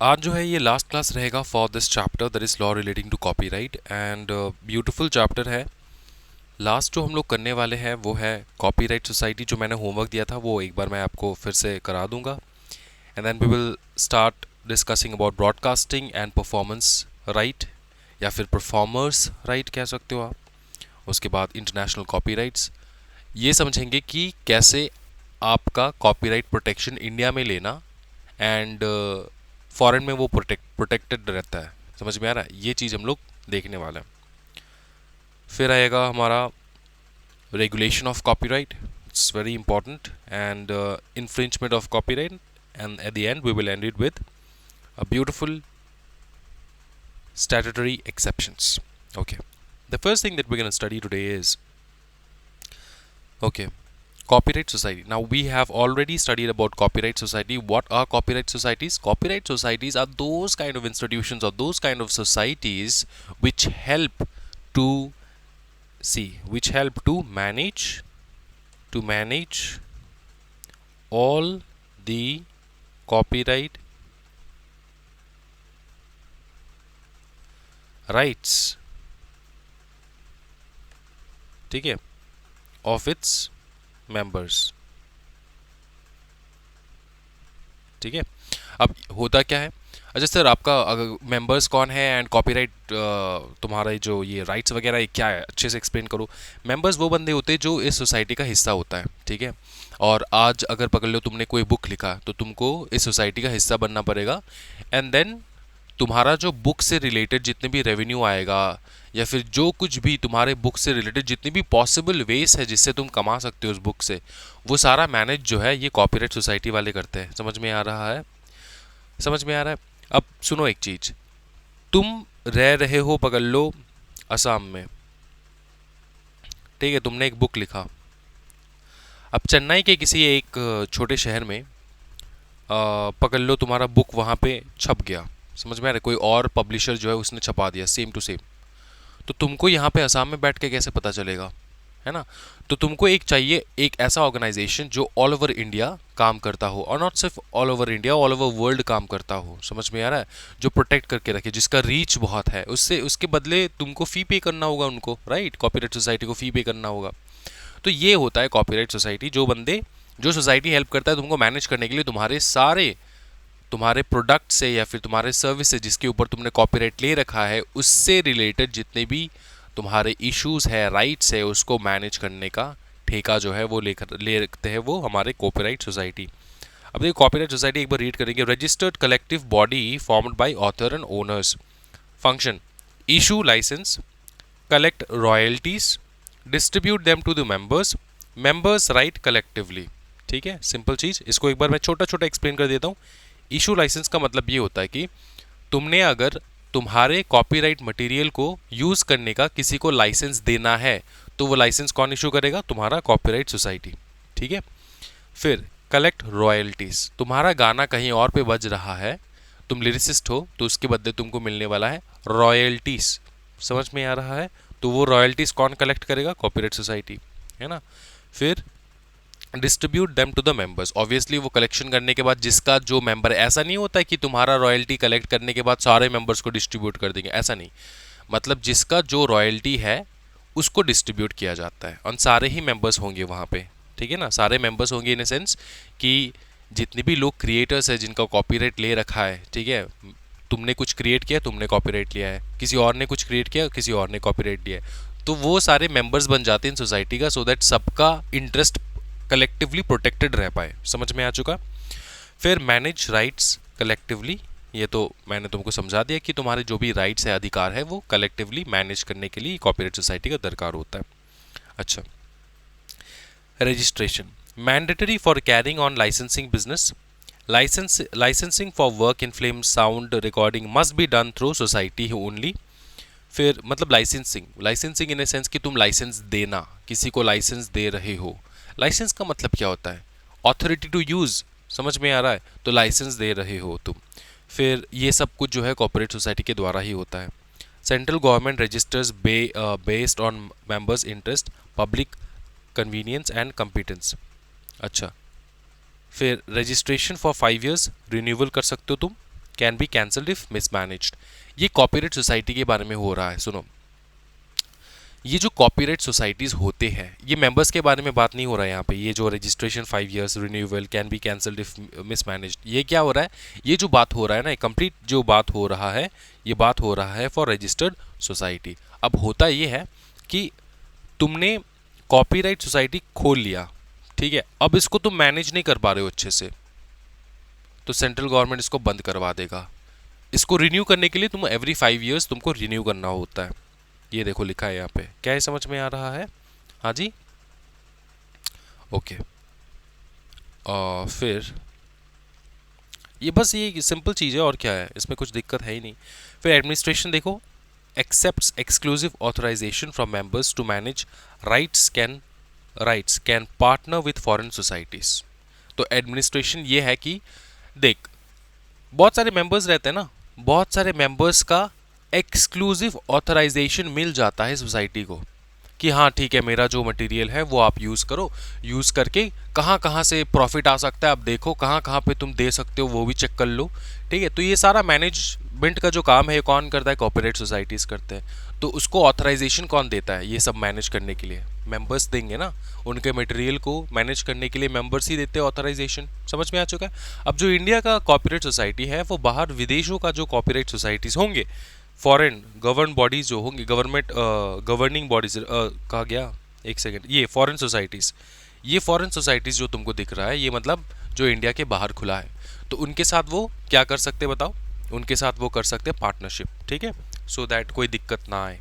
आज जो है ये लास्ट क्लास रहेगा for this chapter that is law relating to copyright and beautiful chapter है। लास्ट जो हम लोग करने वाले हैं वो है कॉपीराइट सोसाइटी। जो मैंने होमवर्क दिया था वो एक बार मैं आपको फिर से करा दूंगा and then we will start discussing about broadcasting and performance right या फिर परफॉर्मर्स राइट कह सकते हो आप। उसके बाद इंटरनेशनल कॉपीराइट्स ये समझेंगे कि कैसे आपका कॉपीराइट प्रोटेक्शन इंडिया में लेना एंड फॉरेन में वो प्रोटेक्टेड रहता है। समझ में आ रहा है? ये चीज़ हम लोग देखने वाले हैं। फिर आएगा हमारा regulation of copyright, it's very important, and infringement of copyright, and at the end we will end it with a beautiful statutory exceptions. Okay, the first thing that we're going to study today is okay, copyright society. Now we have already studied about copyright society. What are copyright societies? Copyright societies are those kind of institutions or those kind of societies which help to manage all the copyright rights, ठीक है, of its members. ठीक है, अब होता क्या है? अच्छा sir, आपका मेंबर्स कौन है एंड कॉपीराइट तुम्हारा जो ये राइट्स वगैरह ये क्या है, अच्छे से एक्सप्लेन करो। मेंबर्स वो बंदे होते हैं जो इस सोसाइटी का हिस्सा होता है, ठीक है। और आज अगर पकड़ लो तुमने कोई बुक लिखा तो तुमको इस सोसाइटी का हिस्सा बनना पड़ेगा एंड देन तुम्हारा जो बुक से रिलेटेड जितने भी रेवेन्यू आएगा या फिर जो कुछ भी तुम्हारे बुक से रिलेटेड जितनी भी पॉसिबल वेज है जिससे तुम कमा सकते हो उस बुक से, वो सारा मैनेज जो है ये कॉपीराइट सोसाइटी वाले करते हैं। समझ में आ रहा है? समझ में आ रहा है? अब सुनो एक चीज, तुम रह रहे हो पकड़ लो असम में, ठीक है, तुमने एक बुक लिखा। अब चेन्नई के किसी एक छोटे शहर में पकड़ लो तुम्हारा बुक वहाँ पे छप गया। समझ में आ रहा है? कोई और पब्लिशर जो है उसने छपा दिया सेम टू सेम। तो तुमको यहाँ पे असम में बैठ के कैसे पता चलेगा, है ना? तो तुमको एक चाहिए, एक ऐसा ऑर्गेनाइजेशन जो ऑल ओवर इंडिया काम करता हो, और नॉट सिर्फ all over India, all over world काम करता हो। समझ में आ रहा है? जो प्रोटेक्ट करके रखे, जिसका रीच बहुत है, उससे उसके बदले तुमको फी पे करना होगा उनको, राइट? कॉपीराइट सोसाइटी को फी पे करना होगा। तो ये होता है कॉपीराइट सोसाइटी। जो सोसाइटी हेल्प करता है तुमको मैनेज करने के लिए तुम्हारे प्रोडक्ट से या फिर तुम्हारे सर्विस से जिसके ऊपर तुमने कॉपीराइट ले रखा है उससे रिलेटेड जितने भी तुम्हारे इश्यूज है, राइट्स है, उसको मैनेज करने का ठेका जो है वो ले रखते हैं वो हमारे कॉपीराइट सोसाइटी। अब देखिए कॉपीराइट सोसाइटी एक बार रीड करेंगे। Registered collective body formed by author and owners. Function: issue licence, collect royalties, distribute them to the members, members right collectively. ठीक है, सिंपल चीज। इसको एक बार मैं छोटा छोटा एक्सप्लेन कर देता हूँ। इशू लाइसेंस का मतलब ये होता है कि तुमने अगर तुम्हारे कॉपीराइट मटेरियल को यूज करने का किसी को लाइसेंस देना है तो वो लाइसेंस कौन इशू करेगा? तुम्हारा कॉपीराइट सोसाइटी, ठीक है। फिर कलेक्ट रॉयल्टीज, तुम्हारा गाना कहीं और पे बज रहा है, तुम लिरिसिस्ट हो तो उसके बदले तुमको मिलने वाला है रॉयल्टीज। समझ में आ रहा है? तो वो रॉयल्टीज कौन कलेक्ट करेगा? कॉपीराइट सोसाइटी, है ना। फिर distribute them to the members, obviously वो कलेक्शन करने के बाद जिसका जो मेंबर, ऐसा नहीं होता है कि तुम्हारा रॉयल्टी कलेक्ट करने के बाद सारे मेंबर्स को डिस्ट्रीब्यूट कर देंगे, ऐसा नहीं। मतलब जिसका जो रॉयल्टी है उसको डिस्ट्रीब्यूट किया जाता है और सारे ही मेंबर्स होंगे वहाँ पे, ठीक है ना। सारे मेंबर्स होंगे इन ए सेंस कि जितने भी लोग क्रिएटर्स है जिनका कॉपीराइट ले रखा है, ठीक है, तुमने कुछ क्रिएट किया, तुमने कॉपीराइट लिया है, किसी और ने कुछ क्रिएट किया, किसी और ने कॉपीराइट लिया है, तो वो सारे मेंबर्स बन जाते हैं इन सोसाइटी का, सो दैट सबका इंटरेस्ट कलेक्टिवली प्रोटेक्टेड रह पाए। समझ में आ चुका? फिर मैनेज राइट्स कलेक्टिवली, ये तो मैंने तुमको समझा दिया कि तुम्हारे जो भी राइट्स है, अधिकार है, वो कलेक्टिवली मैनेज करने के लिए कॉपीराइट सोसाइटी का दरकार होता है। अच्छा, registration mandatory for carrying on licensing business. Licensing for work in film sound recording must be done through society only. फिर मतलब लाइसेंसिंग इन ए सेंस कि तुम लाइसेंस देना, किसी को लाइसेंस दे रहे हो। लाइसेंस का मतलब क्या होता है? Authority to use. समझ में आ रहा है? तो लाइसेंस दे रहे हो तुम। फिर ये सब कुछ जो है कॉर्पोरेट सोसाइटी के द्वारा ही होता है। Central government registers based on members interest, public convenience and competence. अच्छा, फिर रजिस्ट्रेशन फॉर 5 years रिन्यूअल कर सकते हो तुम, can be cancelled if mismanaged. ये कॉपीराइट सोसाइटी के बारे में हो रहा है। सुनो, ये जो कॉपीराइट सोसाइटीज़ होते हैं, ये मेंबर्स के बारे में बात नहीं हो रहा है यहाँ पे। ये जो registration 5 years renewable can be cancelled if mismanaged, ये क्या हो रहा है, ये जो बात हो रहा है ना, कंप्लीट जो बात हो रहा है, ये बात हो रहा है फॉर रजिस्टर्ड सोसाइटी। अब होता ये है कि तुमने कॉपीराइट सोसाइटी खोल लिया, ठीक है, अब इसको तुम मैनेज नहीं कर पा रहे हो अच्छे से, तो सेंट्रल गवर्नमेंट इसको बंद करवा देगा। इसको रिन्यू करने के लिए तुम एवरी 5 years तुमको रिन्यू करना होता है। ये देखो लिखा है यहाँ पे, क्या ये समझ में आ रहा है? हाँ जी, ओके। फिर ये बस ये सिंपल चीज़ है, और क्या है इसमें, कुछ दिक्कत है ही नहीं। फिर एडमिनिस्ट्रेशन देखो, accepts exclusive authorization from members to manage rights can partner with foreign societies। तो एडमिनिस्ट्रेशन ये है कि देख, बहुत सारे मेंबर्स रहते हैं ना, बहुत सारे मेंबर्स का एक्सक्लूसिव ऑथराइजेशन मिल जाता है सोसाइटी को कि हाँ ठीक है, मेरा जो मटेरियल है वो आप यूज़ करो, यूज़ करके कहाँ कहाँ से प्रॉफिट आ सकता है आप देखो, कहाँ कहाँ पे तुम दे सकते हो वो भी चेक कर लो, ठीक है। तो ये सारा मैनेजमेंट का जो काम है ये कौन करता है? कॉपीराइट सोसाइटीज़ करते हैं। तो उसको ऑथराइजेशन कौन देता है ये सब मैनेज करने के लिए? मेंबर्स देंगे ना, उनके मटेरियल को मैनेज करने के लिए मेंबर्स ही देते हैं ऑथराइजेशन। समझ में आ चुका है? अब जो इंडिया का कॉपीराइट सोसाइटी है वो बाहर विदेशों का जो कॉपीराइट सोसाइटीज़ होंगे, फॉरेन गवर्न बॉडीज जो होंगी, गवर्नमेंट गवर्निंग बॉडीज कहा गया, एक सेकेंड, ये फॉरेन सोसाइटीज़, ये फॉरेन सोसाइटीज़ जो तुमको दिख रहा है ये मतलब जो इंडिया के बाहर खुला है, तो उनके साथ वो क्या कर सकते हैं बताओ? उनके साथ वो कर सकते हैं पार्टनरशिप, ठीक है, सो दैट कोई दिक्कत ना आए,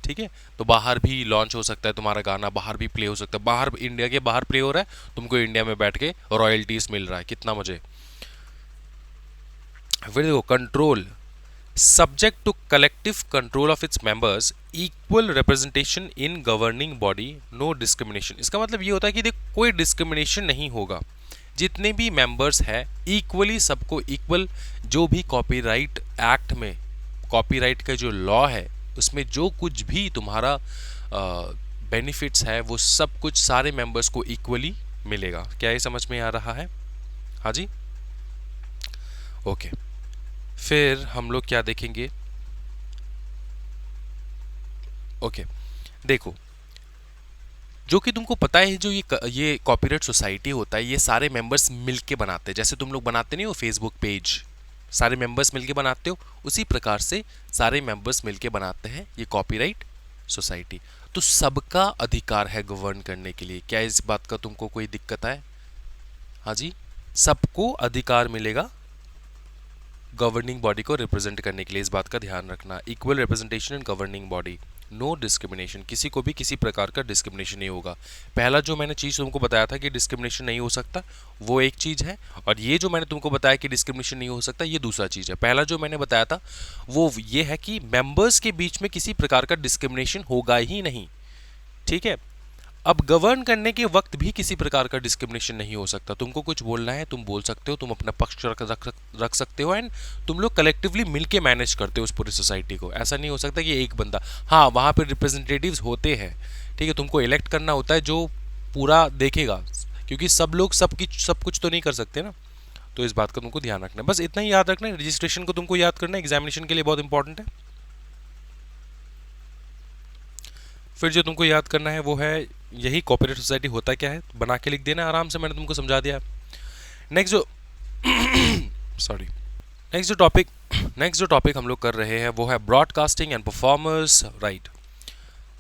ठीक है। तो बाहर भी लॉन्च हो सकता है तुम्हारा गाना, बाहर भी प्ले हो सकता है, बाहर इंडिया के बाहर प्ले हो रहा है, तुमको इंडिया में बैठ के रॉयल्टीज मिल रहा है, कितना मजे। फिर देखो control, subject to collective control of its members, equal representation in governing body, no discrimination। इसका मतलब ये होता है कि देख कोई डिस्क्रिमिनेशन नहीं होगा, जितने भी मेंबर्स हैं इक्वली, सबको इक्वल, जो भी कॉपीराइट एक्ट में, कॉपीराइट का जो लॉ है उसमें जो कुछ भी तुम्हारा बेनिफिट्स है वो सब कुछ सारे मेंबर्स को इक्वली मिलेगा। क्या ये समझ में आ रहा है? हाँ जी, ओके। फिर हम लोग क्या देखेंगे? ओके, देखो, जो कि तुमको पता है जो ये कॉपीराइट सोसाइटी होता है ये सारे मेंबर्स मिलके बनाते हैं, जैसे तुम लोग बनाते नहीं हो फेसबुक पेज, सारे मेंबर्स मिलके बनाते हो, उसी प्रकार से सारे मेंबर्स मिलके बनाते हैं ये कॉपीराइट सोसाइटी। तो सबका अधिकार है गवर्न करने के लिए। क्या इस बात का तुमको कोई दिक्कत है? हाँ जी, सबको अधिकार मिलेगा गवर्निंग बॉडी को रिप्रेजेंट करने के लिए। इस बात का ध्यान रखना, equal representation in governing body, no discrimination, किसी को भी किसी प्रकार का डिस्क्रिमिनेशन नहीं होगा। पहला जो मैंने चीज़ तुमको बताया था कि डिस्क्रिमिनेशन नहीं हो सकता, वो एक चीज़ है, और ये जो मैंने तुमको बताया कि डिस्क्रिमिनेशन नहीं हो सकता, ये दूसरा चीज़ है। पहला जो मैंने बताया था वो ये है कि मेंबर्स के बीच में किसी प्रकार का डिस्क्रिमिनेशन होगा ही नहीं, ठीक है। अब गवर्न करने के वक्त भी किसी प्रकार का डिस्क्रिमिनेशन नहीं हो सकता। तुमको कुछ बोलना है तुम बोल सकते हो, तुम अपना पक्ष रख सकते हो, एंड तुम लोग कलेक्टिवली मिलके मैनेज करते हो उस पूरी सोसाइटी को। ऐसा नहीं हो सकता कि एक बंदा, हाँ वहाँ पे रिप्रेजेंटेटिव्स होते हैं, ठीक है, तुमको इलेक्ट करना होता है जो पूरा देखेगा, क्योंकि सब लोग सब कुछ तो नहीं कर सकते ना। तो इस बात का तुमको ध्यान रखना है, बस इतना ही याद रखना है। रजिस्ट्रेशन को तुमको याद करना है, एग्जामिनेशन के लिए बहुत इंपॉर्टेंट है। फिर जो तुमको याद करना है वो है यही कॉपीराइट सोसाइटी होता क्या है, बना के लिख देना आराम से, मैंने तुमको समझा दिया। नेक्स्ट जो सॉरी नेक्स्ट जो टॉपिक हम लोग कर रहे हैं वो है broadcasting and performers right.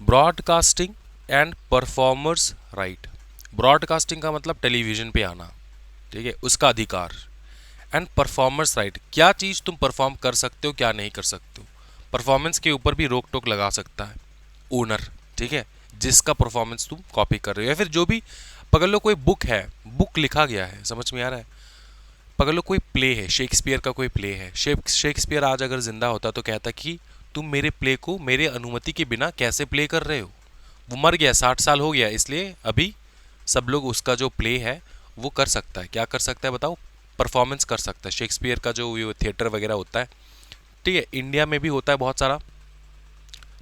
Broadcasting and performers right, broadcasting का मतलब टेलीविजन पे आना, ठीक है, उसका अधिकार, एंड परफॉर्मर्स राइट, क्या चीज़ तुम परफॉर्म कर सकते हो क्या नहीं कर सकते हो। परफॉर्मेंस के ऊपर भी रोक टोक लगा सकता है ओनर, ठीक है, जिसका परफॉर्मेंस तुम कॉपी कर रहे हो। या फिर जो भी, पकड़ लो कोई बुक है, बुक लिखा गया है, समझ में आ रहा है, पकड़ लो कोई प्ले है, शेक्सपियर का कोई प्ले है, शेक्सपियर आज अगर जिंदा होता तो कहता कि तुम मेरे प्ले को मेरे अनुमति के बिना कैसे प्ले कर रहे हो। वो मर गया, 60 साल हो गया, इसलिए अभी सब लोग उसका जो प्ले है वो कर सकता है। क्या कर सकता है बताओ? परफॉर्मेंस कर सकता है। शेक्सपियर का जो थिएटर वगैरह होता है, ठीक है, इंडिया में भी होता है बहुत सारा,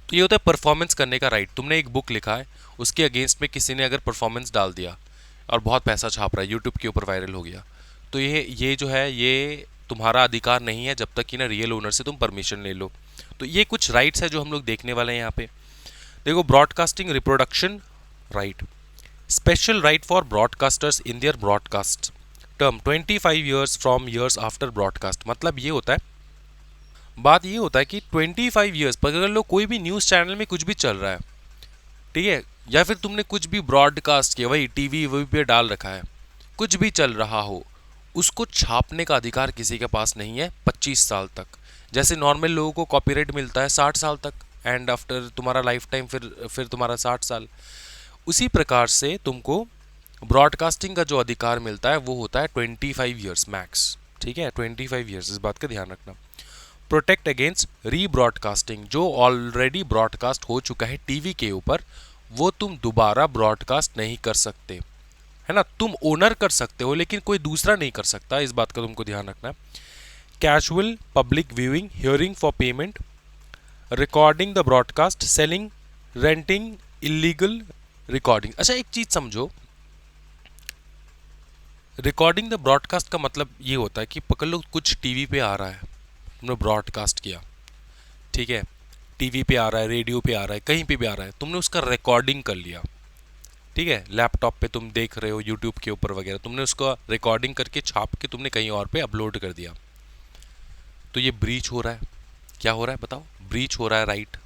तो ये होता है परफॉर्मेंस करने का राइट। तुमने एक बुक लिखा है, उसके अगेंस्ट में किसी ने अगर परफॉर्मेंस डाल दिया और बहुत पैसा छाप रहा है, यूट्यूब के ऊपर वायरल हो गया, तो ये जो है ये तुम्हारा अधिकार नहीं है जब तक कि ना रियल ओनर से तुम परमिशन ले लो। तो ये कुछ राइट्स है जो हम लोग देखने वाले हैं यहाँ पे। देखो, broadcasting reproduction right, special right for broadcasters in their broadcast term 25 years from years after broadcast. मतलब ये होता है, बात ये होता है कि 25 ईयर्स पर अगर लो कोई भी न्यूज़ चैनल में कुछ भी चल रहा है, ठीक है, या फिर तुमने कुछ भी ब्रॉडकास्ट किया, वही टीवी वही पे डाल रखा है, कुछ भी चल रहा हो, उसको छापने का अधिकार किसी के पास नहीं है 25 साल तक। जैसे नॉर्मल लोगों को कॉपीराइट मिलता है 60 साल तक, एंड आफ्टर तुम्हारा लाइफ टाइम फिर तुम्हारा 60 साल। उसी प्रकार से तुमको ब्रॉडकास्टिंग का जो अधिकार मिलता है वो होता है 25 ईयर्स मैक्स। ठीक है, 25 ईयर्स, इस बात का ध्यान रखना। प्रोटेक्ट अगेंस्ट रीब्रॉडकास्टिंग, जो ऑलरेडी ब्रॉडकास्ट हो चुका है टीवी के ऊपर, वो तुम दोबारा ब्रॉडकास्ट नहीं कर सकते, है ना। तुम ओनर कर सकते हो लेकिन कोई दूसरा नहीं कर सकता, इस बात का तुमको ध्यान रखना है। Casual public viewing, hearing for payment, recording the broadcast, selling, renting, illegal recording. अच्छा, एक चीज समझो, रिकॉर्डिंग द ब्रॉडकास्ट का मतलब ये होता है कि पकड़ लो कुछ टीवी पे आ रहा है, तुमने ब्रॉडकास्ट किया, ठीक है, टीवी पे आ रहा है, रेडियो पे आ रहा है, कहीं पे भी आ रहा है, तुमने उसका रिकॉर्डिंग कर लिया, ठीक है, लैपटॉप पे तुम देख रहे हो, यूट्यूब के ऊपर वगैरह, तुमने उसका रिकॉर्डिंग करके छाप के तुमने कहीं और पे अपलोड कर दिया, तो ये ब्रीच हो रहा है। क्या हो रहा है बताओ? ब्रीच हो रहा है, राइट।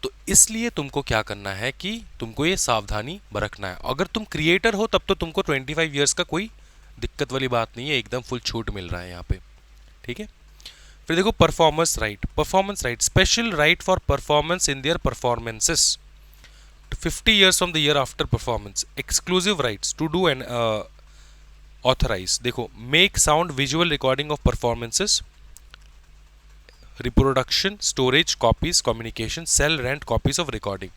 तो इसलिए तुमको क्या करना है कि तुमको ये सावधानी बरतना है। अगर तुम क्रिएटर हो तब तो तुमको 25 ईयर्स का कोई दिक्कत वाली बात नहीं है, एकदम फुल छूट मिल रहा है यहाँ पे, ठीक है। फिर देखो, performance right, performance right, special right for performance in their performances 50 years from the year after performance, exclusive rights to do and authorize। देखो, make sound visual recording of performances, reproduction, storage, copies, communication, sell, rent copies of recording।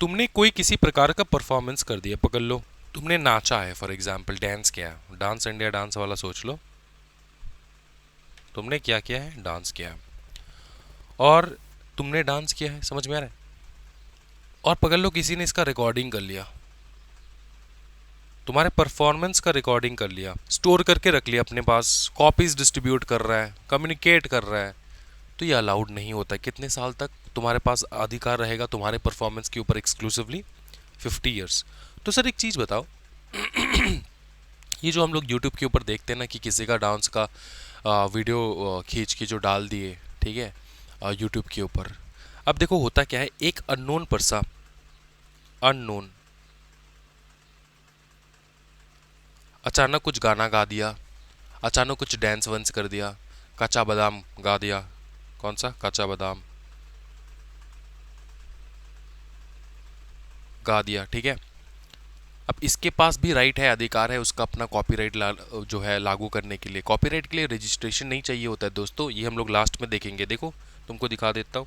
तुमने कोई किसी प्रकार का performance कर दिया, पकड़ लो, तुमने नाचा है, फॉर एग्जाम्पल डांस किया, डांस इंडिया डांस वाला सोच लो, तुमने क्या किया है? डांस किया है, और तुमने डांस किया है, समझ में आ रहा है, और पकड़ लो किसी ने इसका रिकॉर्डिंग कर लिया, तुम्हारे परफॉर्मेंस का रिकॉर्डिंग कर लिया, स्टोर करके रख लिया अपने पास, कॉपीज डिस्ट्रीब्यूट कर रहा है, कम्युनिकेट कर रहा है, तो ये अलाउड नहीं होता। कितने साल तक तुम्हारे पास अधिकार रहेगा तुम्हारे परफॉर्मेंस के ऊपर? Exclusively 50 years. तो सर एक चीज़ बताओ, ये जो हम लोग यूट्यूब के ऊपर देखते हैं ना कि किसी का डांस का वीडियो खींच के जो डाल दिए, ठीक है, यूट्यूब के ऊपर, अब देखो होता क्या है, एक अननोन पर्सन, अननोन, अचानक कुछ गाना गा दिया, अचानक कुछ डांस वांस कर दिया, कच्चा बादाम गा दिया, कौन सा कच्चा बादाम गा दिया, ठीक है। अब इसके पास भी राइट है, अधिकार है उसका अपना कॉपीराइट जो है लागू करने के लिए। कॉपीराइट के लिए रजिस्ट्रेशन नहीं चाहिए होता है दोस्तों, ये हम लोग लास्ट में देखेंगे। देखो तुमको दिखा देता हूँ,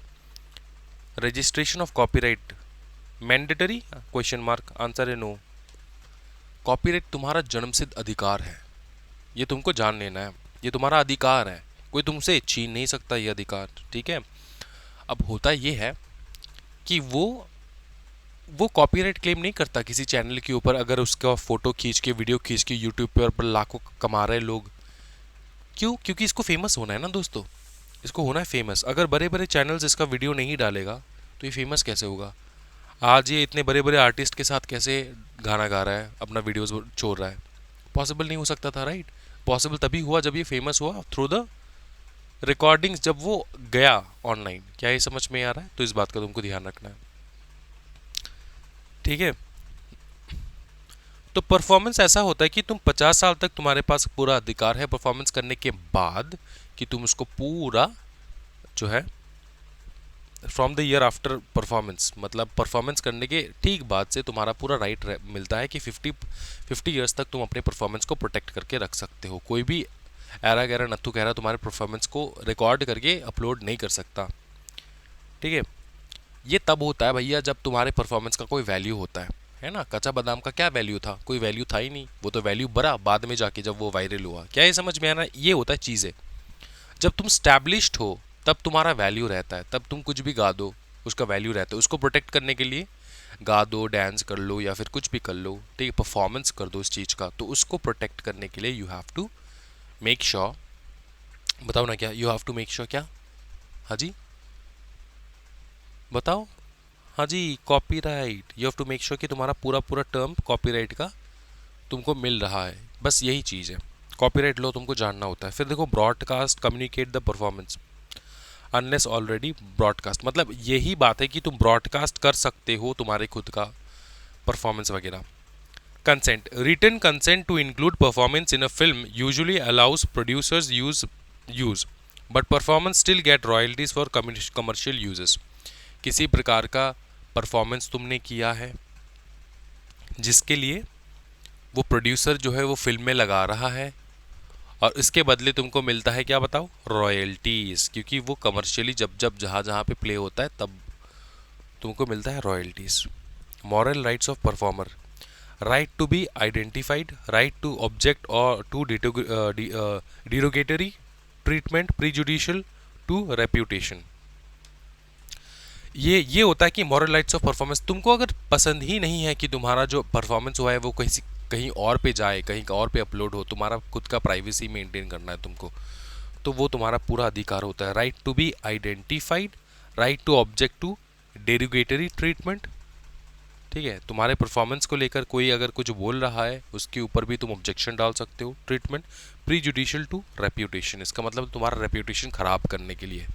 registration of copyright mandatory question mark, answer है नो। कॉपीराइट तुम्हारा जन्मसिद्ध अधिकार है, ये तुमको जान लेना है, ये तुम्हारा अधिकार है, कोई तुमसे छीन नहीं सकता ये अधिकार, ठीक है। अब होता ये है कि वो कॉपीराइट क्लेम नहीं करता किसी चैनल के ऊपर अगर उसका फोटो खींच के, वीडियो खींच के यूट्यूब पर लाखों कमा रहे लोग। क्यों? क्योंकि इसको फेमस होना है ना दोस्तों, इसको होना है फेमस। अगर बड़े बड़े चैनल्स इसका वीडियो नहीं डालेगा तो ये फेमस कैसे होगा? आज ये इतने बड़े बड़े आर्टिस्ट के साथ कैसे गाना गा रहा है, अपना वीडियोस छोड़ रहा है? पॉसिबल नहीं हो सकता था, राइट। पॉसिबल तभी हुआ जब ये फेमस हुआ थ्रू द रिकॉर्डिंग्स, जब वो गया ऑनलाइन। क्या ये समझ में आ रहा है? तो इस बात का तुमको ध्यान रखना है, ठीक है। तो परफॉर्मेंस ऐसा होता है कि तुम 50 साल तक तुम्हारे पास पूरा अधिकार है परफॉर्मेंस करने के बाद कि तुम उसको पूरा जो है from the year after performance, मतलब परफॉर्मेंस करने के ठीक बाद से तुम्हारा पूरा राइट मिलता है कि 50 ईयर्स तक तुम अपने परफॉर्मेंस को प्रोटेक्ट करके रख सकते हो। कोई भी ऐरा गैरा नत्थु गैरा तुम्हारे परफॉर्मेंस को रिकॉर्ड करके अपलोड नहीं कर सकता, ठीक है। ये तब होता है भैया जब तुम्हारे परफॉर्मेंस का कोई वैल्यू होता है ना। कच्चा बादाम का क्या वैल्यू था? कोई वैल्यू था ही नहीं, वो तो वैल्यू बढ़ा बाद में जाके जब वो वायरल हुआ। क्या ये समझ में आना? ये होता है चीज़ें, जब तुम स्टैब्लिश्ड हो तब तुम्हारा वैल्यू रहता है, तब तुम कुछ भी गा दो उसका वैल्यू रहता है। उसको प्रोटेक्ट करने के लिए गा दो, डांस कर लो या फिर कुछ भी कर लो, ठीक है, परफॉर्मेंस कर दो इस चीज़ का, तो उसको प्रोटेक्ट करने के लिए you have to make sure बताओ ना, क्या you have to make sure, क्या? हाँ जी, बताओ। हाँ जी, copyright, you have to make sure कि तुम्हारा पूरा पूरा टर्म कॉपीराइट का तुमको मिल रहा है, बस यही चीज़ है। कॉपीराइट लो तुमको जानना होता है। फिर देखो, broadcast communicate the performance unless already broadcast, मतलब यही बात है कि तुम ब्रॉडकास्ट कर सकते हो तुम्हारे खुद का परफॉर्मेंस वगैरह। Consent, written consent to include performance in a film usually allows producers use but performance still get royalties for commercial uses. किसी प्रकार का परफॉर्मेंस तुमने किया है जिसके लिए वो प्रोड्यूसर जो है वो फिल्म में लगा रहा है, और इसके बदले तुमको मिलता है क्या, बताओ? रॉयल्टीज, क्योंकि वो कमर्शियली जब जब जहाँ जहाँ पे प्ले होता है तब तुमको मिलता है royalties. Moral rights of performer, right to be identified, right to object और to derogatory treatment, prejudicial to reputation. ये होता है कि मॉरल राइट्स ऑफ परफॉर्मेंस, तुमको अगर पसंद ही नहीं है कि तुम्हारा जो परफॉर्मेंस हुआ है वो कहीं कहीं और पे जाए, कहीं और पे अपलोड हो, तुम्हारा खुद का प्राइवेसी मेंटेन करना है तुमको, तो वो तुम्हारा पूरा अधिकार होता है। Right to be identified, right to object to derogatory treatment. ठीक है, तुम्हारे परफॉर्मेंस को लेकर कोई अगर कुछ बोल रहा है उसके ऊपर भी तुम ऑब्जेक्शन डाल सकते हो। Treatment, prejudicial to reputation, इसका मतलब तुम्हारा रेप्यूटेशन खराब करने के लिए।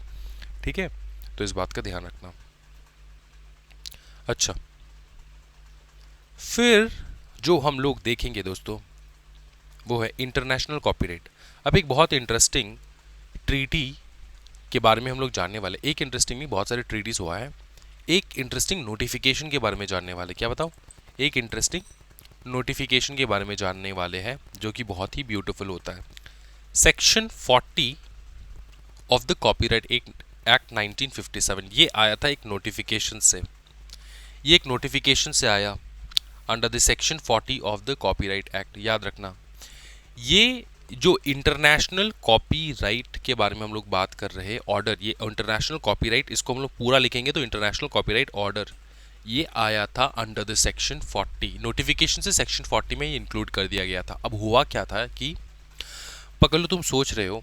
ठीक है, तो इस बात का ध्यान रखना। अच्छा, फिर जो हम लोग देखेंगे दोस्तों वो है इंटरनेशनल कॉपीराइट। अब एक बहुत इंटरेस्टिंग ट्रीटी के बारे में हम लोग जानने वाले। एक इंटरेस्टिंग नहीं, बहुत सारे ट्रीटीज हुआ है। एक इंटरेस्टिंग नोटिफिकेशन के बारे में जानने वाले, क्या बताओ? एक इंटरेस्टिंग नोटिफिकेशन के बारे में जानने वाले हैं जो कि बहुत ही ब्यूटीफुल होता है। Section 40 of the copyright act 1957, ये आया था एक नोटिफिकेशन से। ये एक नोटिफिकेशन से आया under the section 40 of the copyright act. याद रखना, ये जो इंटरनेशनल कॉपीराइट के बारे में हम लोग बात कर रहे हैं, ऑर्डर, ये इंटरनेशनल कॉपीराइट, इसको हम लोग पूरा लिखेंगे तो इंटरनेशनल कॉपीराइट ऑर्डर, ये आया था अंडर द सेक्शन 40। नोटिफिकेशन से सेक्शन 40 में ये इंक्लूड कर दिया गया था। अब हुआ क्या था कि पकड़ लो, तुम सोच रहे हो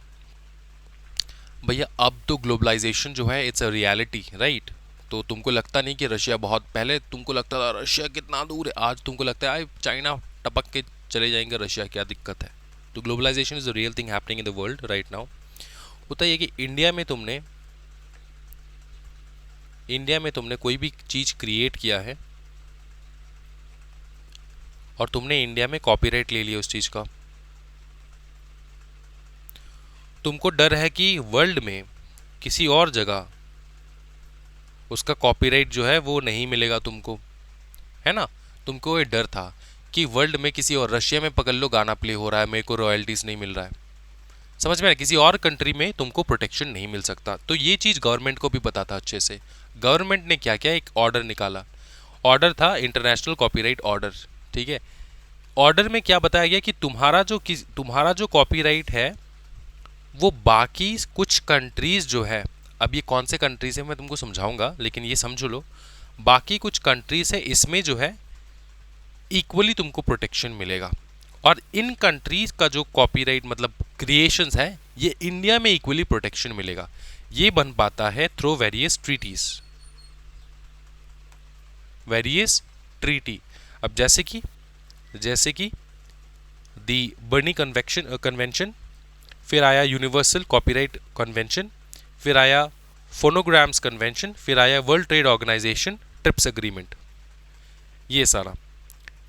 भैया अब तो ग्लोबलाइजेशन जो है इट्स अ रियलिटी, राइट? तो तुमको लगता नहीं कि रशिया, बहुत पहले तुमको लगता था रशिया कितना दूर है, आज तुमको लगता है चाइना टपक के चले जाएंगे रशिया, क्या दिक्कत है? तो globalisation is a real thing happening in the world right now. होता है कि इंडिया में तुमने कोई भी चीज़ क्रिएट किया है और तुमने इंडिया में कॉपीराइट ले लिया उस चीज़ का, तुमको डर है कि वर्ल्ड में किसी और जगह उसका कॉपीराइट जो है वो नहीं मिलेगा तुमको, है ना? तुमको ये डर था कि वर्ल्ड में किसी और, रशिया में पकड़ लो गाना प्ले हो रहा है, मेरे को रॉयल्टीज़ नहीं मिल रहा है, समझ में आया? किसी और कंट्री में तुमको प्रोटेक्शन नहीं मिल सकता। तो ये चीज़ गवर्नमेंट को भी पता था अच्छे से। गवर्नमेंट ने क्या किया, एक ऑर्डर निकाला। ऑर्डर था इंटरनेशनल कॉपीराइट ऑर्डर। ठीक है, ऑर्डर में क्या बताया गया कि तुम्हारा जो कॉपीराइट है वो बाकी कुछ कंट्रीज जो है, अब ये कौन से कंट्रीज है मैं तुमको समझाऊंगा, लेकिन ये समझ लो, बाकी कुछ कंट्रीज है इसमें जो है इक्वली तुमको प्रोटेक्शन मिलेगा। और इन कंट्रीज का जो कॉपीराइट मतलब क्रिएशंस है ये इंडिया में इक्वली प्रोटेक्शन मिलेगा। ये बन पाता है थ्रू वेरियस ट्रीटी। अब जैसे कि दी बर्नी कन्वेंशन, फिर आया यूनिवर्सल कॉपीराइट कन्वेंशन, फिर आया फोनोग्राम्स कन्वेंशन, फिर आया World trade Organization TRIPS agreement. ये सारा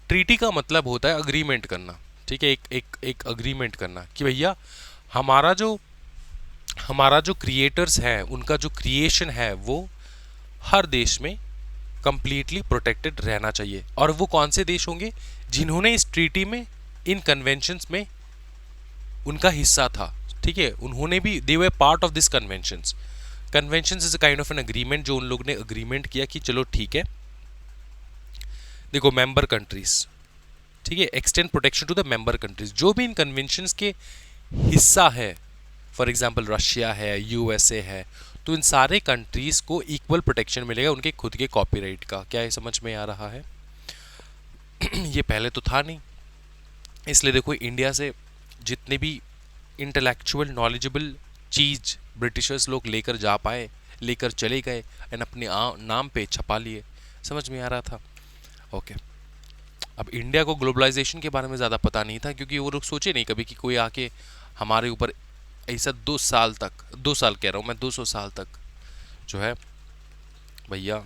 ट्रीटी का मतलब होता है अग्रीमेंट करना। ठीक है, एक अग्रीमेंट करना कि भैया हमारा जो क्रिएटर्स हैं उनका जो क्रिएशन है वो हर देश में कंप्लीटली प्रोटेक्टेड रहना चाहिए। और वो कौन से देश होंगे जिन्होंने इस ट्रीटी में, इन कन्वेंशंस में उनका हिस्सा था। ठीक है, उन्होंने भी, they were part of this conventions is a kind of an agreement, जो उन लोग ने अग्रीमेंट किया कि चलो ठीक है, देखो मेंबर कंट्रीज, ठीक है, extend protection to the member countries, जो भी इन कन्वेंशंस के हिस्सा है, फॉर एग्जांपल रशिया है, यूएसए है, तो इन सारे कंट्रीज को इक्वल प्रोटेक्शन मिलेगा उनके खुद के कॉपीराइट का। क्या ये समझ में आ रहा है? ये पहले तो था नहीं, इसलिए देखो इंडिया से जितने भी इंटेलेक्चुअल नॉलेजेबल चीज़ ब्रिटिशर्स लोग लेकर जा पाए, लेकर चले गए एंड अपने नाम पे छपा लिए। समझ में आ रहा था? ओके। अब इंडिया को ग्लोबलाइजेशन के बारे में ज़्यादा पता नहीं था, क्योंकि वो लोग सोचे नहीं कभी कि कोई आके हमारे ऊपर ऐसा 2 साल तक, 2 साल कह रहा हूँ मैं, 200 साल तक जो है भैया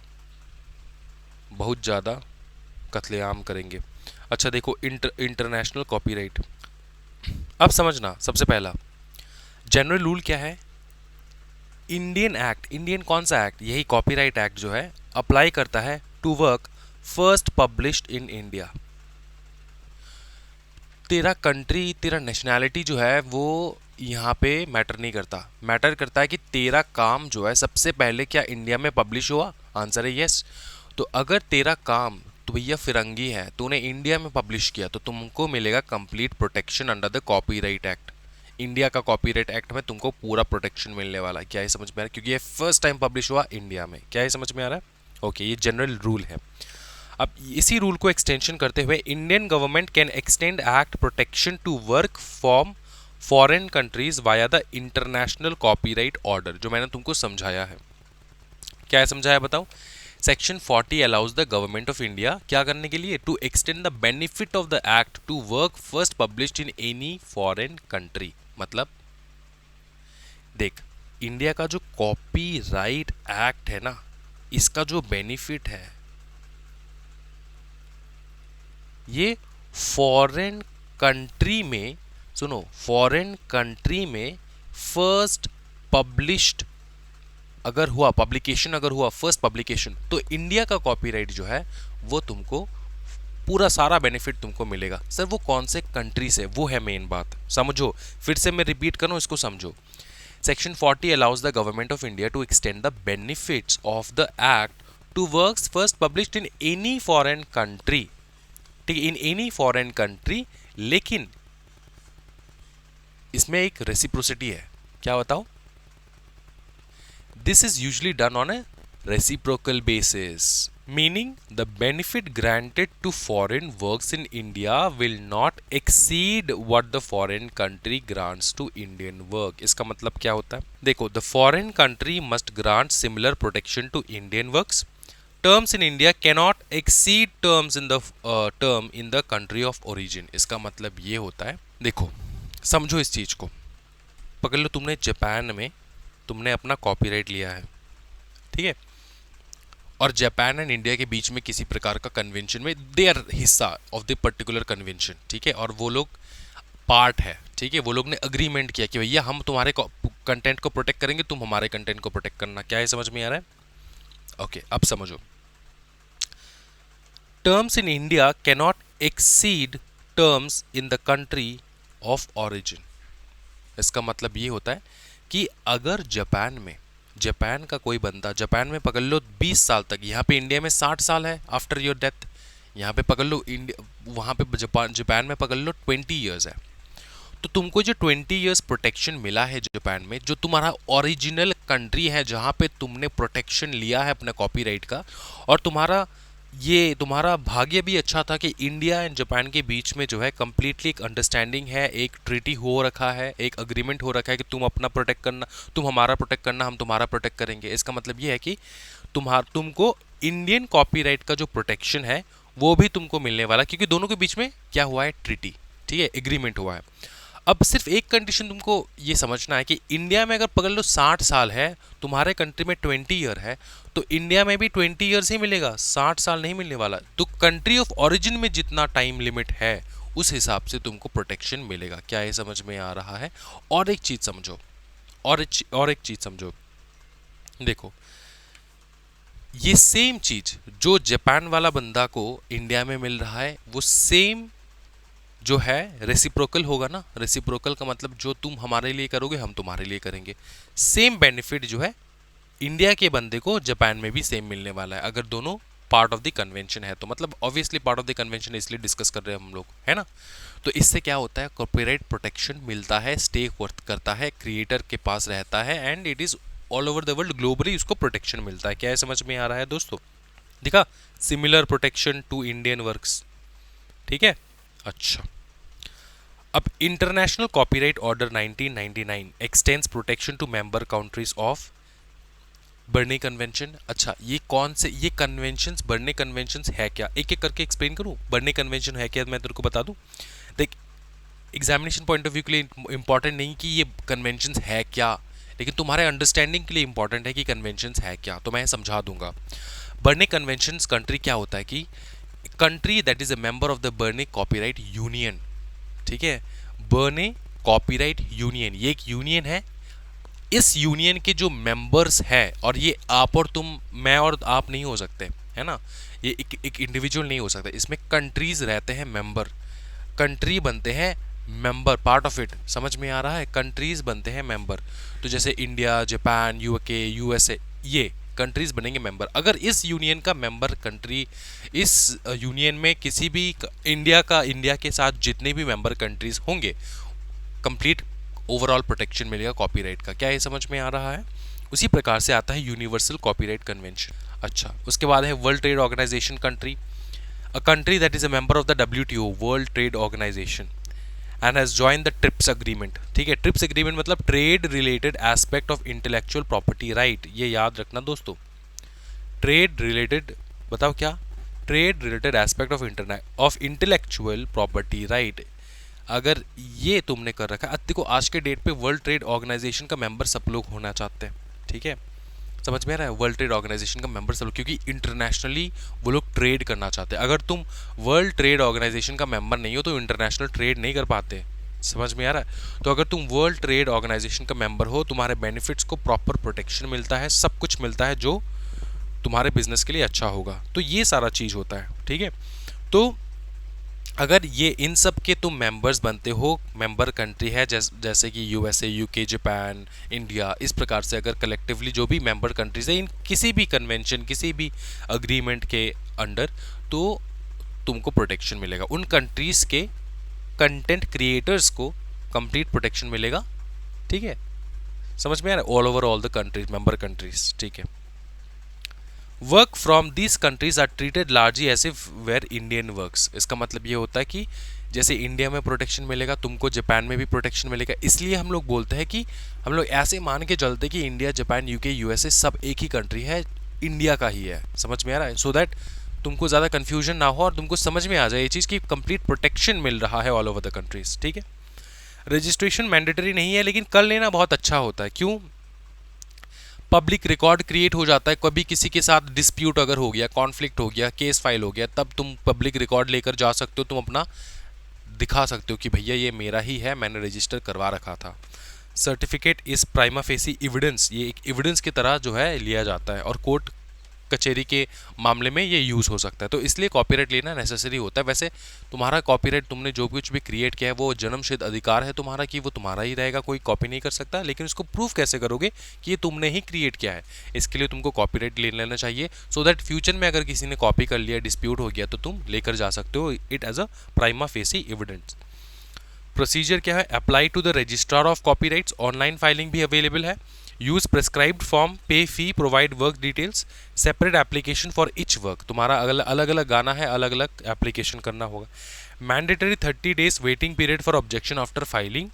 बहुत ज़्यादा कत्लेआम करेंगे। अच्छा देखो, इंटरनेशनल कॉपीराइट। अब समझना, सबसे पहला जनरल रूल क्या है? इंडियन एक्ट, इंडियन कौन सा एक्ट? यही कॉपीराइट एक्ट जो है अप्लाई करता है to work first published in India. तेरा कंट्री, तेरा नेशनैलिटी जो है वो यहाँ पे मैटर नहीं करता। मैटर करता है कि तेरा काम जो है सबसे पहले क्या इंडिया में पब्लिश हुआ? आंसर है यस। तो अगर तेरा काम, तो भैया फिरंगी है, तूने इंडिया में पब्लिश किया, तो तुमको मिलेगा complete protection under the copyright act. India का कॉपीराइट एक्ट में तुमको पूरा प्रोटेक्शन मिलने वाला है। क्या ये समझ में आ रहा है? क्योंकि ये फर्स्ट टाइम पब्लिश हुआ इंडिया में। क्या ये समझ में आ रहा है? ओके, ये जनरल रूल है। अब इसी रूल को एक्सटेंशन करते हुए Indian government can extend act protection to work from foreign countries via the international copyright order, जो मैंने तुमको समझाया है। क्या है समझाया बताओ? Section 40 allows the government of India क्या करने के लिए? To extend the benefit of the act to work first published in any foreign country. मतलब देख, इंडिया का जो कॉपीराइट एक्ट है ना, इसका जो बेनिफिट है ये फॉरेन कंट्री में, सुनो, फॉरेन कंट्री में फर्स्ट पब्लिश्ड अगर हुआ, पब्लिकेशन अगर हुआ, फर्स्ट पब्लिकेशन, तो इंडिया का कॉपीराइट जो है वो तुमको पूरा सारा बेनिफिट तुमको मिलेगा। सर वो कौन से कंट्री से, वो है मेन बात। समझो, फिर से मैं रिपीट करूं, इसको समझो। Section 40 allows the government of India to extend the benefits of the act to works first published in any foreign country. ठीक है, इन एनी फॉरेन कंट्री, लेकिन इसमें एक रेसिप्रोसिटी है। क्या बताओ? This is usually done on a reciprocal basis, meaning the benefit granted to foreign works in India will not exceed what the foreign country grants to Indian work. इसका मतलब क्या होता है? देखो, the foreign country must grant similar protection to Indian works. Terms in India cannot exceed terms in the term in the country of origin. इसका मतलब ये होता है, देखो समझो इस चीज को। पकड़ लो, तुमने जापान में तुमने अपना कॉपीराइट लिया है, ठीक है, और जापान एंड इंडिया के बीच में किसी प्रकार का कन्वेंशन में दे आर हिस्सा ऑफ द पर्टिकुलर कन्वेंशन, ठीक है, और वो लोग पार्ट है, ठीक है, वो लोग ने अग्रीमेंट किया कि भैया हम तुम्हारे कंटेंट को प्रोटेक्ट करेंगे, तुम हमारे कंटेंट को प्रोटेक्ट करना। क्या है समझ में आ रहा है? ओके, अब समझो। Terms in India cannot exceed terms in the country of origin. इसका मतलब ये होता है कि अगर जापान में, जापान का कोई बंदा जापान में पकड़ लो 20 साल तक, यहाँ पे इंडिया में 60 साल है आफ्टर योर डेथ, यहाँ पे पकड़ लो इंडिया, वहाँ पे जापान में पकड़ लो 20 ईयर्स है, तो तुमको जो 20 ईयर्स प्रोटेक्शन मिला है जापान में, जो तुम्हारा ओरिजिनल कंट्री है जहाँ पे तुमने प्रोटेक्शन लिया है अपने कॉपीराइट का, और तुम्हारा भाग्य भी अच्छा था कि इंडिया एंड जापान के बीच में जो है कंप्लीटली एक अंडरस्टैंडिंग है, एक ट्रीटी हो रखा है, एक अग्रीमेंट हो रखा है कि तुम अपना प्रोटेक्ट करना, तुम हमारा प्रोटेक्ट करना, हम तुम्हारा प्रोटेक्ट करेंगे। इसका मतलब ये है कि तुमको इंडियन कॉपीराइट का जो प्रोटेक्शन है वो भी तुमको मिलने वाला, क्योंकि दोनों के बीच में क्या हुआ है? ट्रीटी, ठीक है, एग्रीमेंट हुआ है। अब सिर्फ एक कंडीशन तुमको ये समझना है कि इंडिया में अगर पकड़ लो 60 साल है, तुम्हारे कंट्री में 20 ईयर है, तो इंडिया में भी 20 ईयर्स ही मिलेगा, 60 साल नहीं मिलने वाला। तो कंट्री ऑफ ओरिजिन में जितना टाइम लिमिट है उस हिसाब से तुमको प्रोटेक्शन मिलेगा। क्या ये समझ में आ रहा है? और एक चीज समझो, और एक चीज समझो, देखो ये सेम चीज जो जापान वाला बंदा को इंडिया में मिल रहा है, वो सेम जो है रेसिप्रोकल होगा ना। रेसिप्रोकल का मतलब जो तुम हमारे लिए करोगे हम तुम्हारे लिए करेंगे। सेम बेनिफिट जो है इंडिया के बंदे को जापान में भी सेम मिलने वाला है, अगर दोनों पार्ट ऑफ द कन्वेंशन है तो। मतलब obviously part of the convention इसलिए डिस्कस कर रहे हैं हम लोग, है ना। तो इससे क्या होता है? कॉपीराइट प्रोटेक्शन मिलता है, स्टे करता है, क्रिएटर के पास रहता है, and it is all over the world, globally उसको प्रोटेक्शन मिलता है। क्या है समझ में आ रहा है दोस्तों? दिखा, similar protection to Indian works, ठीक है। अच्छा, अब international copyright order 1999 extends protection to member countries of Berne convention. अच्छा, ये कौन से ये कन्वेंशंस, बर्ने कन्वेंशंस है क्या, एक एक करके एक्सप्लेन करूं। बर्ने कन्वेंशन है क्या, मैं तेरे को बता दूं। देख, एग्जामिनेशन पॉइंट ऑफ व्यू के लिए इंपॉर्टेंट नहीं कि ये कन्वेंशंस है क्या, लेकिन तुम्हारे अंडरस्टैंडिंग के लिए इंपॉर्टेंट है कि कन्वेंशंस है क्या, तो मैं समझा दूंगा। बर्ने कन्वेंशंस कंट्री क्या होता है कि country that is a member of the Berne copyright union. ठीक है, बर्ने कॉपीराइट यूनियन, ये एक यूनियन है। इस यूनियन के जो मेंबर्स हैं, और ये आप और तुम, मैं और आप नहीं हो सकते, है ना, ये एक इंडिविजुअल नहीं हो सकता, इसमें कंट्रीज रहते हैं मेंबर, कंट्री बनते हैं मेंबर, पार्ट ऑफ इट। समझ में आ रहा है, कंट्रीज बनते हैं मेंबर। तो जैसे इंडिया, जापान, यूके, यूएसए, ये कंट्रीज बनेंगे मेंबर। अगर इस यूनियन का मेंबर कंट्री, इस यूनियन में किसी भी इंडिया के साथ जितने भी मेंबर कंट्रीज होंगे, कंप्लीट ओवरऑल प्रोटेक्शन मिलेगा कॉपीराइट का। क्या ये समझ में आ रहा है। उसी प्रकार से आता है यूनिवर्सल कॉपीराइट कन्वेंशन। अच्छा, उसके बाद है world trade organization country, a country that is a member of the WTO world trade organization and has join the trips agreement. ठीक है, ट्रिप्स एग्रीमेंट मतलब trade related aspect of intellectual property right, ये याद रखना दोस्तों। Trade related, बताओ क्या, trade related aspect of intellectual property right. अगर ये तुमने कर रखा है, देखो आज के डेट पे वर्ल्ड ट्रेड ऑर्गेनाइजेशन का मेंबर सब लोग होना चाहते हैं। ठीक है, समझ में आ रहा है, वर्ल्ड ट्रेड ऑर्गेनाइजेशन का मेंबर सब लोग, क्योंकि इंटरनेशनली वो लोग ट्रेड करना चाहते हैं। अगर तुम वर्ल्ड ट्रेड ऑर्गेनाइजेशन का मेंबर नहीं हो तो इंटरनेशनल ट्रेड नहीं कर पाते। समझ में आ रहा है। तो अगर तुम वर्ल्ड ट्रेड ऑर्गेनाइजेशन का मेंबर हो, तुम्हारे बेनिफिट्स को प्रॉपर प्रोटेक्शन मिलता है, सब कुछ मिलता है जो तुम्हारे बिजनेस के लिए अच्छा होगा। तो ये सारा चीज़ होता है। ठीक है, तो अगर ये इन सब के तुम मेंबर्स बनते हो, मेंबर कंट्री है जैसे कि यूएसए, यूके, जापान, इंडिया, इस प्रकार से अगर कलेक्टिवली जो भी मेंबर कंट्रीज है इन किसी भी कन्वेंशन, किसी भी अग्रीमेंट के अंडर, तो तुमको प्रोटेक्शन मिलेगा। उन कंट्रीज के कंटेंट क्रिएटर्स को कंप्लीट प्रोटेक्शन मिलेगा। ठीक है, समझ में आ रहा है, all over all the countries, member countries. ठीक है, work from this countries are treated largely as if were Indian works. इसका मतलब ये होता है कि जैसे इंडिया में प्रोटेक्शन मिलेगा, तुमको जापान में भी प्रोटेक्शन मिलेगा। इसलिए हम लोग बोलते हैं कि हम लोग ऐसे मान के चलते हैं कि इंडिया, जापान, यूके, यूएसए सब एक ही कंट्री है, इंडिया का ही है। समझ में आ रहा है, सो दैट तुमको ज़्यादा कन्फ्यूजन ना हो और तुमको समझ में आ जाए ये चीज़ की कंप्लीट प्रोटेक्शन मिल रहा है ऑल ओवर द कंट्रीज। ठीक है, रजिस्ट्रेशन मैंडेटरी नहीं है, लेकिन कर लेना बहुत अच्छा होता है। क्यों, पब्लिक रिकॉर्ड क्रिएट हो जाता है। कभी किसी के साथ डिस्प्यूट अगर हो गया, कॉन्फ्लिक्ट हो गया, केस फाइल हो गया, तब तुम पब्लिक रिकॉर्ड लेकर जा सकते हो, तुम अपना दिखा सकते हो कि भैया ये मेरा ही है, मैंने रजिस्टर करवा रखा था। Certificate is prima facie evidence, ये एक एविडेंस की तरह जो है लिया जाता है, और कोर्ट कचहरी के मामले में ये यूज़ हो सकता है। तो इसलिए कॉपीराइट लेना नेसेसरी होता है। वैसे तुम्हारा कॉपीराइट, तुमने जो कुछ भी क्रिएट किया है वो जन्मसिद्ध अधिकार है तुम्हारा कि वो तुम्हारा ही रहेगा, कोई कॉपी नहीं कर सकता। लेकिन इसको प्रूफ कैसे करोगे कि ये तुमने ही क्रिएट किया है, इसके लिए तुमको कॉपीराइट ले लेना चाहिए, सो दैट फ्यूचर में अगर किसी ने कॉपी कर लिया, डिस्प्यूट हो गया, तो तुम लेकर जा सकते हो it as a prima facie evidence. Procedure क्या है, apply to the registrar of copyrights, online filing भी अवेलेबल है। Use prescribed form, pay fee, provide work details, separate application for each work. तुम्हारा अलग अलग गाना है, अलग अलग एप्लीकेशन करना होगा। Mandatory 30 days waiting period for objection after filing,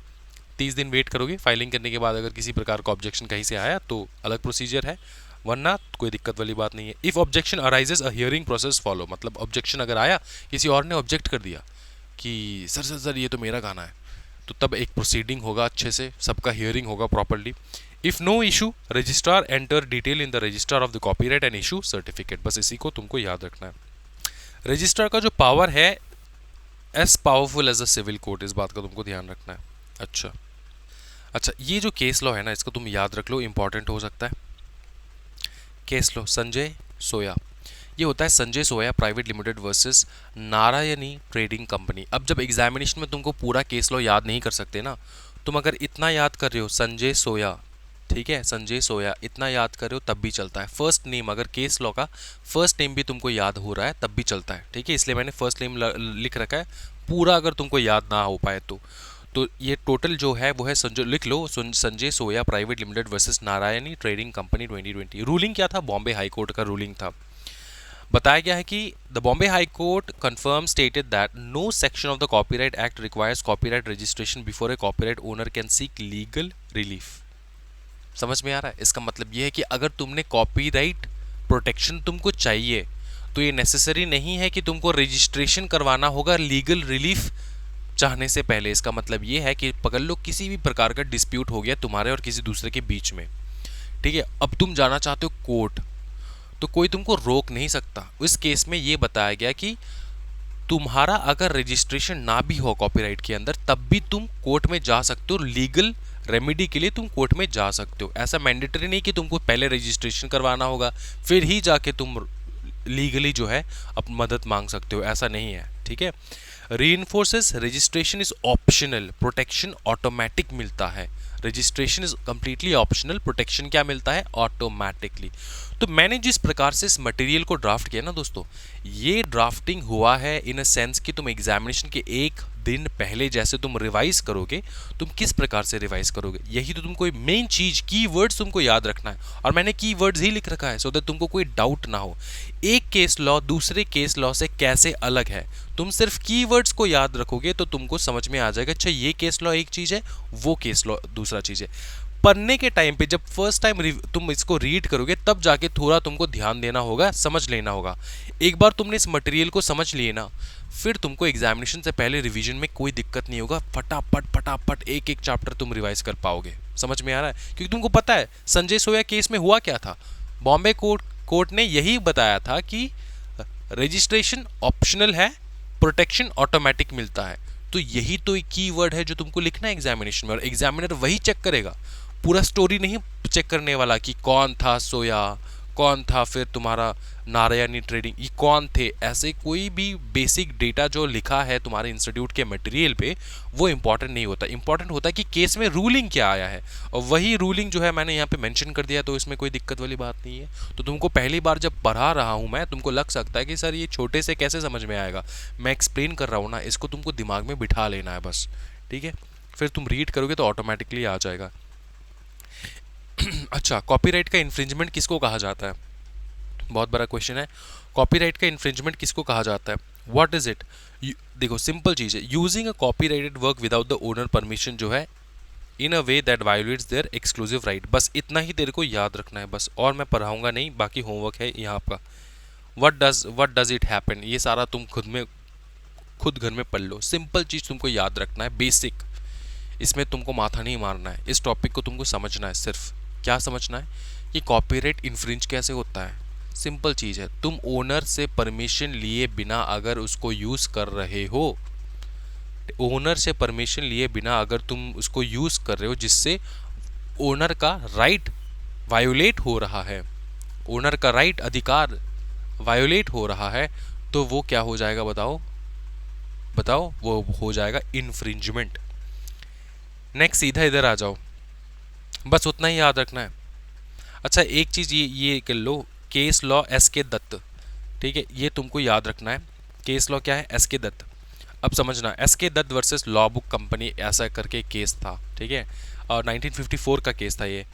30 दिन वेट करोगे फाइलिंग करने के बाद। अगर किसी प्रकार का ऑब्जेक्शन कहीं से आया तो अलग प्रोसीजर है, वरना कोई दिक्कत वाली बात नहीं है। If objection arises a hearing process follow, मतलब ऑब्जेक्शन अगर आया, किसी और ने ऑब्जेक्ट कर दिया कि सर सर सर ये तो मेरा गाना है, तो तब एक प्रोसीडिंग होगा, अच्छे से सबका हियरिंग होगा properly. If no issue, registrar enter detail in the register of the copyright and issue certificate. बस इसी को तुमको याद रखना है। रजिस्ट्रार का जो पावर है as powerful as a civil court, इस बात का तुमको ध्यान रखना है। अच्छा, ये जो केस लॉ है ना, इसको तुम याद रख लो, इंपॉर्टेंट हो सकता है। केस लॉ संजय सोया, ये होता है Sanjay Soya Private Limited versus Narayani Trading Company. अब जब एग्जामिनेशन में तुमको पूरा केस लॉ याद नहीं कर सकते ना, तुम अगर इतना याद कर रहे हो संजय सोया, ठीक है, संजय सोया इतना याद कर रहे हो तब भी चलता है। फर्स्ट नेम, अगर केस लॉ का फर्स्ट नेम भी तुमको याद हो रहा है तब भी चलता है। ठीक है, इसलिए मैंने फर्स्ट नेम लिख रखा है। पूरा अगर तुमको याद ना हो पाए तो ये टोटल जो है वो है, संजय लिख लो, Sanjay Soya Private Limited versus Narayani Trading Company 2020। Ruling क्या था, बॉम्बे हाई कोर्ट का रूलिंग था। बताया गया है कि the Bombay High Court confirm stated that no section of the copyright act requires copyright registration before a copyright owner can seek legal relief. समझ में आ रहा है? इसका मतलब ये है कि अगर तुमने कॉपीराइट प्रोटेक्शन तुमको चाहिए तो ये नेसेसरी नहीं है कि तुमको रजिस्ट्रेशन करवाना होगा लीगल रिलीफ चाहने से पहले। इसका मतलब ये है कि पकड़ लो किसी भी प्रकार का डिस्प्यूट हो गया तुम्हारे और किसी दूसरे के बीच में, ठीक है, अब तुम जाना चाहते हो कोर्ट, तो कोई तुमको रोक नहीं सकता। इस केस में ये बताया गया कि तुम्हारा अगर रजिस्ट्रेशन ना भी हो कॉपीराइट के अंदर तब भी तुम कोर्ट में जा सकते हो, लीगल रेमेडी के लिए तुम कोर्ट में जा सकते हो। ऐसा मैंडेटरी नहीं कि तुमको पहले रजिस्ट्रेशन करवाना होगा फिर ही जाके तुम लीगली जो है अब मदद मांग सकते हो, ऐसा नहीं है, ठीक है। Reinforces registration is optional, protection automatic मिलता है। Registration is completely optional, protection क्या मिलता है? ऑटोमेटिकली। तो मैंने जिस प्रकार से इस मटेरियल को ड्राफ्ट किया ना दोस्तों, ये ड्राफ्टिंग हुआ है इन अ सेंस कि तुम एग्जामिनेशन के एक दिन पहले जैसे तुम रिवाइज करोगे, तुम किस प्रकार से रिवाइज करोगे, यही तो तुमको मेन चीज कीवर्ड्स तुमको याद रखना है। और मैंने कीवर्ड्स ही लिख रखा है सो दैट तुमको कोई डाउट ना हो एक केस लॉ दूसरे केस लॉ से कैसे अलग है। तुम सिर्फ कीवर्ड्स को याद रखोगे तो तुमको समझ में आ जाएगा, अच्छा ये केस लॉ एक चीज है, वो केस लॉ दूसरा चीज है। पढ़ने के टाइम पे जब फर्स्ट टाइम तुम इसको रीड करोगे तब जाके थोड़ा तुमको ध्यान देना होगा, समझ लेना होगा। एक बार तुमने इस मटेरियल को समझ लिए ना, फिर तुमको एग्जामिनेशन से पहले रिवीजन में कोई दिक्कत नहीं होगा, फटाफट फटाफट एक एक चैप्टर तुम रिवाइज कर पाओगे। समझ में आ रहा है? क्योंकि तुमको पता है संजय सोया केस में हुआ क्या था। बॉम्बे कोर्ट ने यही बताया था कि रजिस्ट्रेशन ऑप्शनल है, प्रोटेक्शन ऑटोमेटिक मिलता है। तो यही तो एक कीवर्ड है जो तुमको लिखना है एग्जामिनेशन में, और एग्जामिनर वही चेक करेगा, पूरा स्टोरी नहीं चेक करने वाला कि कौन था सोया, कौन था फिर तुम्हारा नारायणी ट्रेडिंग, ये कौन थे। ऐसे कोई भी बेसिक डेटा जो लिखा है तुम्हारे इंस्टीट्यूट के मटेरियल पे वो इंपॉर्टेंट नहीं होता। इंपॉर्टेंट होता है कि केस में रूलिंग क्या आया है, और वही रूलिंग जो है मैंने यहाँ पे मेंशन कर दिया, तो इसमें कोई दिक्कत वाली बात नहीं है। तो तुमको पहली बार जब पढ़ा रहा हूँ मैं, तुमको लग सकता है कि सर ये छोटे से कैसे समझ में आएगा, मैं एक्सप्लेन कर रहा हूँ ना, इसको तुमको दिमाग में बिठा लेना है बस, ठीक है। फिर तुम रीड करोगे तो ऑटोमेटिकली आ जाएगा। अच्छा, कॉपीराइट का इन्फ्रिंजमेंट किसको कहा जाता है? बहुत बड़ा क्वेश्चन है। कॉपीराइट का इन्फ्रिंजमेंट किसको कहा जाता है? What is it? देखो सिंपल चीज है, using a copyrighted work without the owner permission जो है in a way that violates their exclusive right. बस इतना ही तेरे को याद रखना है बस, और मैं पढ़ाऊंगा नहीं, बाकी होमवर्क है यहाँ आपका। व्हाट डज इट हैपन, ये सारा तुम खुद घर में पढ़ लो। सिंपल चीज तुमको याद रखना है, बेसिक, इसमें तुमको माथा नहीं मारना है, इस टॉपिक को तुमको समझना है। सिर्फ क्या समझना है कि कॉपीराइट इन्फ्रिंज कैसे होता है। सिंपल चीज है, तुम ओनर से परमिशन लिए बिना अगर उसको यूज कर रहे हो, ओनर से परमिशन लिए बिना अगर तुम उसको यूज कर रहे हो जिससे ओनर का राइट वायोलेट हो रहा है, ओनर का राइट अधिकार वायोलेट हो रहा है, तो वो क्या हो जाएगा बताओ? बताओ, वो हो जाएगा इन्फ्रिंजमेंट। नेक्स्ट सीधा इधर आ जाओ, बस उतना ही याद रखना है। अच्छा एक चीज ये कर लो, case law S K Dutt, ठीक है, ये तुमको याद रखना है। केस लॉ क्या है? S K Dutt. अब समझना, S K Dutt versus law book company ऐसा करके केस था, ठीक है, और 1954 का केस था ये,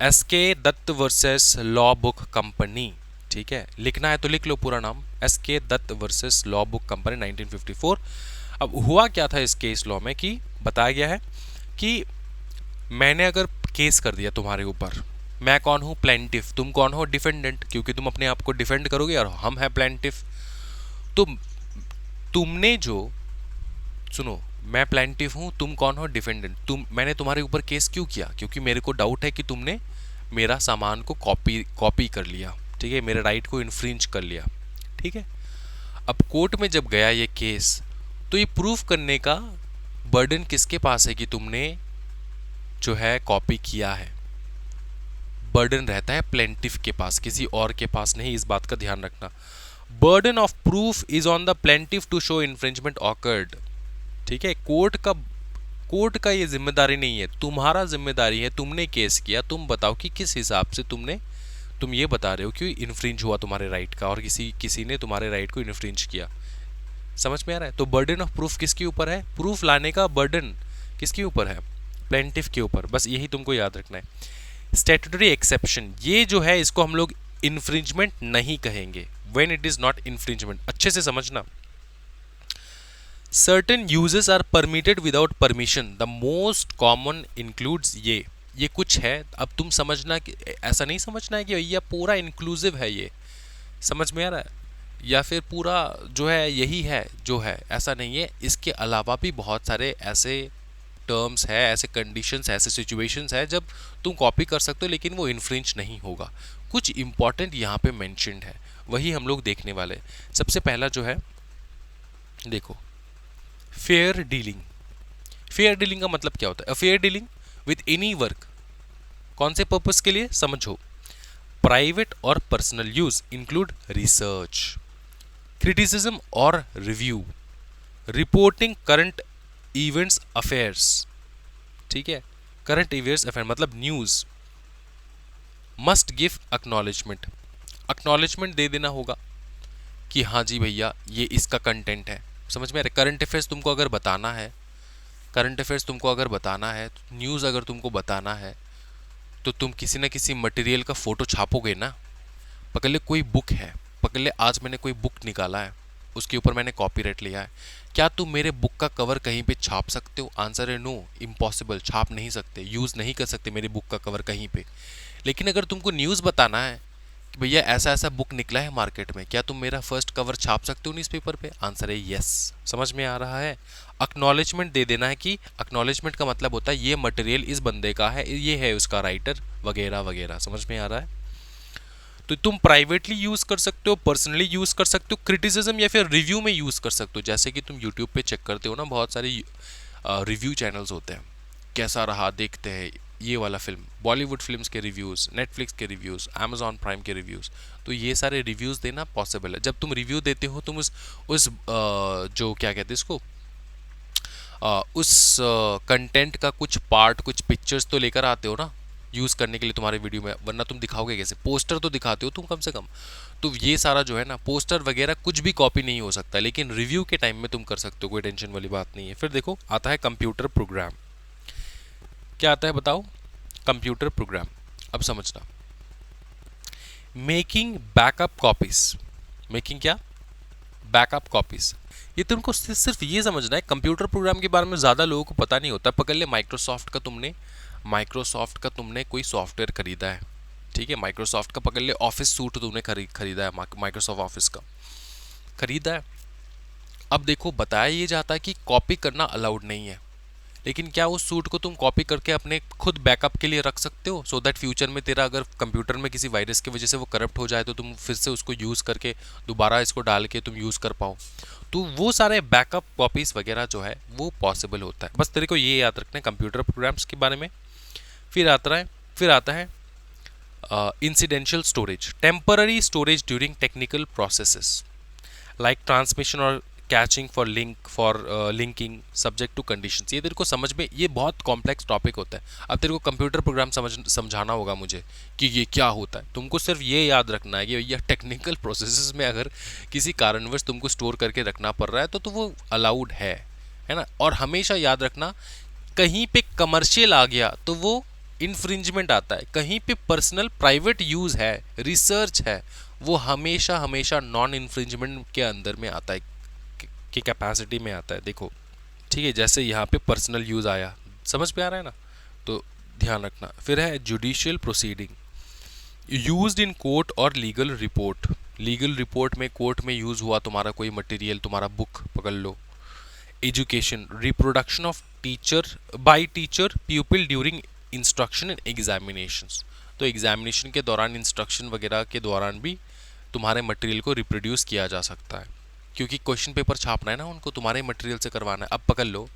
S K Dutt versus law book company, ठीक है। लिखना है तो लिख लो पूरा नाम, S K Dutt versus law book company 1954। अब हुआ क्या था इस केस लॉ में कि बताया गया है कि मैंने अगर केस कर दिया तुम्हारे ऊपर, मैं कौन हूं? प्लेंटिफ। तुम कौन हो? डिफेंडेंट, क्योंकि तुम अपने आप को डिफेंड करोगे और हम हैं प्लेंटिफ। तो तुमने जो, सुनो, मैं प्लेंटिफ हूं, तुम कौन हो? डिफेंडेंट। मैंने तुम्हारे ऊपर केस क्यों किया? क्योंकि मेरे को डाउट है कि तुमने मेरा सामान को कॉपी कर लिया, ठीक है, मेरे राइट को इन्फ्रिंज कर लिया, ठीक है। अब कोर्ट में जब गया ये केस, तो ये प्रूफ करने का बर्डन किसके पास है कि तुमने जो है कॉपी किया है? बर्डन रहता है प्लेंटिफ के पास, किसी और के पास नहीं, इस बात का ध्यान रखना। Burden of proof is on the plaintiff to show infringement occurred, ठीक है। कोर्ट का ये जिम्मेदारी नहीं है, तुम्हारा जिम्मेदारी है, तुमने केस किया, तुम बताओ कि किस हिसाब से तुम ये बता रहे हो कि इन्फ्रिंज हुआ तुम्हारे राइट का, और किसी ने तुम्हारे राइट को इन्फ्रिंज किया। समझ में आ रहा है? तो बर्डन ऑफ प्रूफ किसके ऊपर है? प्रूफ लाने का बर्डन किसके ऊपर है? प्लेंटिफ के ऊपर। बस यही तुमको याद रखना है। स्टैट्यूटरी एक्सेप्शन, ये जो है इसको हम लोग इन्फ्रिंजमेंट नहीं कहेंगे, when it is not infringement. अच्छे से समझना, certain uses are permitted without permission, the most common includes ये कुछ है। अब तुम समझना कि ऐसा नहीं समझना है कि भैया पूरा इंक्लूसिव है, ये समझ में आ रहा है, या फिर पूरा जो है यही है जो है, ऐसा नहीं है। इसके अलावा भी बहुत सारे ऐसे टर्म्स है, ऐसे कंडीशंस, ऐसे सिचुएशंस है जब तुम कॉपी कर सकते हो लेकिन वो इन्फ्रिंज नहीं होगा। कुछ इंपॉर्टेंट यहाँ पे मेंशन्ड है, वही हम लोग देखने वाले हैं। सबसे पहला जो है देखो, फेयर डीलिंग। फेयर डीलिंग का मतलब क्या होता है? Fair dealing with any work, कौन से पर्पस के लिए समझो। प्राइवेट और personal use include research, criticism और review, reporting current events affairs, ठीक है, करंट इवेंट्स अफेयर मतलब news. Must give acknowledgement, acknowledgement दे देना होगा कि हाँ जी भैया ये इसका कंटेंट है, समझ में आ रहा है। करंट अफेयर्स तुमको अगर बताना है, करंट अफेयर्स तुमको अगर बताना है, न्यूज़ अगर तुमको बताना है, तो तुम किसी न किसी मटेरियल का फोटो छापोगे ना। पकड़ ले कोई बुक है, पकड़ ले आज मैंने कोई बुक निकाला है, उसके ऊपर मैंने कॉपीराइट लिया है, क्या तुम मेरे बुक का कवर कहीं पे छाप सकते हो? आंसर है नो, इम्पॉसिबल, छाप नहीं सकते, यूज़ नहीं कर सकते मेरे बुक का कवर कहीं पे। लेकिन अगर तुमको न्यूज़ बताना है कि भैया ऐसा ऐसा बुक निकला है मार्केट में, क्या तुम मेरा फर्स्ट कवर छाप सकते हो न्यूज़पेपर पे? आंसर है यस। समझ में आ रहा है? एक्नॉलेजमेंट दे देना है कि एक्नॉलेजमेंट का मतलब होता है ये मटेरियल इस बंदे का है, ये है उसका राइटर वगैरह वगैरह। समझ में आ रहा है? तो तुम प्राइवेटली यूज़ कर सकते हो, पर्सनली यूज़ कर सकते हो, क्रिटिसिज्म या फिर रिव्यू में यूज़ कर सकते हो। जैसे कि तुम यूट्यूब पे चेक करते हो ना, बहुत सारे रिव्यू चैनल्स होते हैं, कैसा रहा देखते हैं ये वाला फिल्म, बॉलीवुड फिल्म्स के रिव्यूज़, नेटफ्लिक्स के रिव्यूज़, अमेजॉन प्राइम के रिव्यूज़। तो ये सारे रिव्यूज़ देना पॉसिबल है। जब तुम रिव्यू देते हो तुम उस जो क्या कहते हैं इसको, उस कंटेंट का कुछ पार्ट, कुछ पिक्चर्स तो लेकर आते हो ना यूज़ करने के लिए तुम्हारे वीडियो में, वरना तुम दिखाओगे कैसे? पोस्टर तो दिखाते हो तुम कम से कम। तो ये सारा जो है ना, पोस्टर वगैरह कुछ भी कॉपी नहीं हो सकता, लेकिन रिव्यू के टाइम में तुम कर सकते हो, कोई टेंशन वाली बात नहीं है। फिर देखो आता है कंप्यूटर प्रोग्राम। क्या आता है बताओ? Computer program. अब समझना, मेकिंग बैकअप कॉपीज। मेकिंग क्या? Backup copies. ये तुमको सिर्फ ये समझना है, कंप्यूटर प्रोग्राम के बारे में ज़्यादा लोगों को पता नहीं होता। पकड़ ले माइक्रोसॉफ्ट का तुमने कोई सॉफ्टवेयर खरीदा है, ठीक है, माइक्रोसॉफ्ट का पकड़ ले ऑफिस सूट तुमने खरीदा है, माइक्रोसॉफ्ट ऑफिस का खरीदा है। अब देखो बताया ये जाता है कि कॉपी करना अलाउड नहीं है, लेकिन क्या उस सूट को तुम कॉपी करके अपने खुद बैकअप के लिए रख सकते हो, सो दैट फ्यूचर में तेरा अगर कंप्यूटर में किसी वायरस की वजह से वो करप्ट हो जाए तो तुम फिर से उसको यूज़ करके दोबारा इसको डाल के तुम यूज़ कर पाओ। तो वो सारे बैकअप कॉपीज़ वगैरह जो है वो पॉसिबल होता है। बस तेरे को ये याद रखना है कंप्यूटर प्रोग्राम्स के बारे में। फिर आता है incidental storage, temporary storage during technical processes like transmission और caching for linking subject to conditions. ये तेरे को समझ में, ये बहुत कॉम्प्लेक्स टॉपिक होता है। अब तेरे को कंप्यूटर प्रोग्राम समझाना होगा मुझे कि ये क्या होता है। तुमको सिर्फ ये याद रखना है कि भैया टेक्निकल प्रोसेसेस में अगर किसी कारणवश तुमको स्टोर करके रखना पड़ रहा है तो वो अलाउड है ना। और हमेशा याद रखना, कहीं पे कमर्शियल आ गया तो वो इन्फ्रिंजमेंट आता है, कहीं पे पर्सनल प्राइवेट यूज़ है, रिसर्च है, वो हमेशा हमेशा नॉन इन्फ्रिंजमेंट के अंदर में आता है, की कैपेसिटी में आता है। देखो ठीक है, जैसे यहाँ पे पर्सनल यूज़ आया, समझ में आ रहा है ना, तो ध्यान रखना। फिर है judicial proceeding, used in court और लीगल रिपोर्ट। लीगल रिपोर्ट में, कोर्ट में यूज़ हुआ तुम्हारा कोई मटेरियल, तुम्हारा बुक पकड़ लो। Education, reproduction of teacher by teacher pupil during instruction and examinations. तो एग्जामिनेशन के दौरान, इंस्ट्रक्शन वगैरह के दौरान भी तुम्हारे मटेरियल को रिप्रोड्यूस किया जा सकता है, क्योंकि क्वेश्चन पेपर छापना है ना उनको, तुम्हारे मटेरियल से करवाना है। अब पकड़ लो,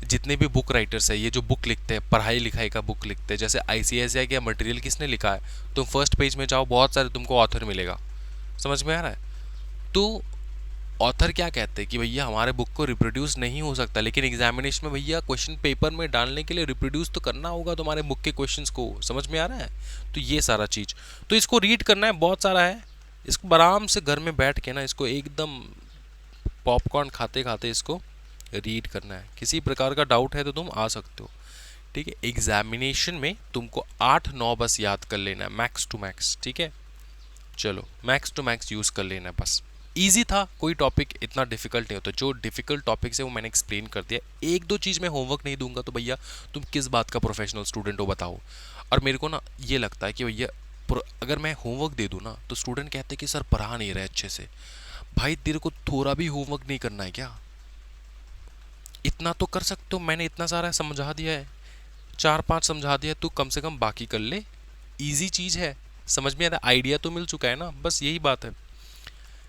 जितने भी बुक राइटर्स है, ये जो बुक लिखते हैं, पढ़ाई लिखाई का बुक लिखते हैं, जैसे ICSI का मटेरियल किसने लिखा है, तुम फर्स्ट पेज में जाओ, बहुत सारे तुमको ऑथर मिलेगा। समझ में आ रहा है? तो ऑथर क्या कहते हैं कि भैया हमारे बुक को रिप्रोड्यूस नहीं हो सकता, लेकिन एग्जामिनेशन में भैया क्वेश्चन पेपर में डालने के लिए रिप्रोड्यूस तो करना होगा तुम्हारे बुक के क्वेश्चंस को। समझ में आ रहा है? तो ये सारा चीज़, तो इसको रीड करना है, बहुत सारा है, इसको आराम से घर में बैठ के ना, इसको एकदम पॉपकॉर्न खाते खाते इसको रीड करना है। किसी प्रकार का डाउट है तो तुम आ सकते हो, ठीक है। एग्जामिनेशन में तुमको 8-9 बस याद कर लेना है, मैक्स टू मैक्स, ठीक है। चलो मैक्स टू मैक्स यूज़ कर लेना बस। इजी था, कोई टॉपिक इतना डिफिकल्ट नहीं होता। जो डिफिकल्ट टॉपिक्स है वो मैंने एक्सप्लेन कर दिया। एक दो चीज़ मैं होमवर्क नहीं दूंगा तो भैया तुम किस बात का प्रोफेशनल स्टूडेंट हो बताओ। और मेरे को ना ये लगता है कि भैया अगर मैं होमवर्क दे दूँ ना तो स्टूडेंट कहते हैं कि सर पढ़ा नहीं रहे अच्छे से। भाई तेरे को थोड़ा भी होमवर्क नहीं करना है क्या? इतना तो कर सकते हो, मैंने इतना सारा समझा दिया है, 4-5 समझा दिया है, तू कम से कम बाकी कर ले। इजी चीज़ है, समझ में आता, आइडिया तो मिल चुका है ना, बस यही बात है।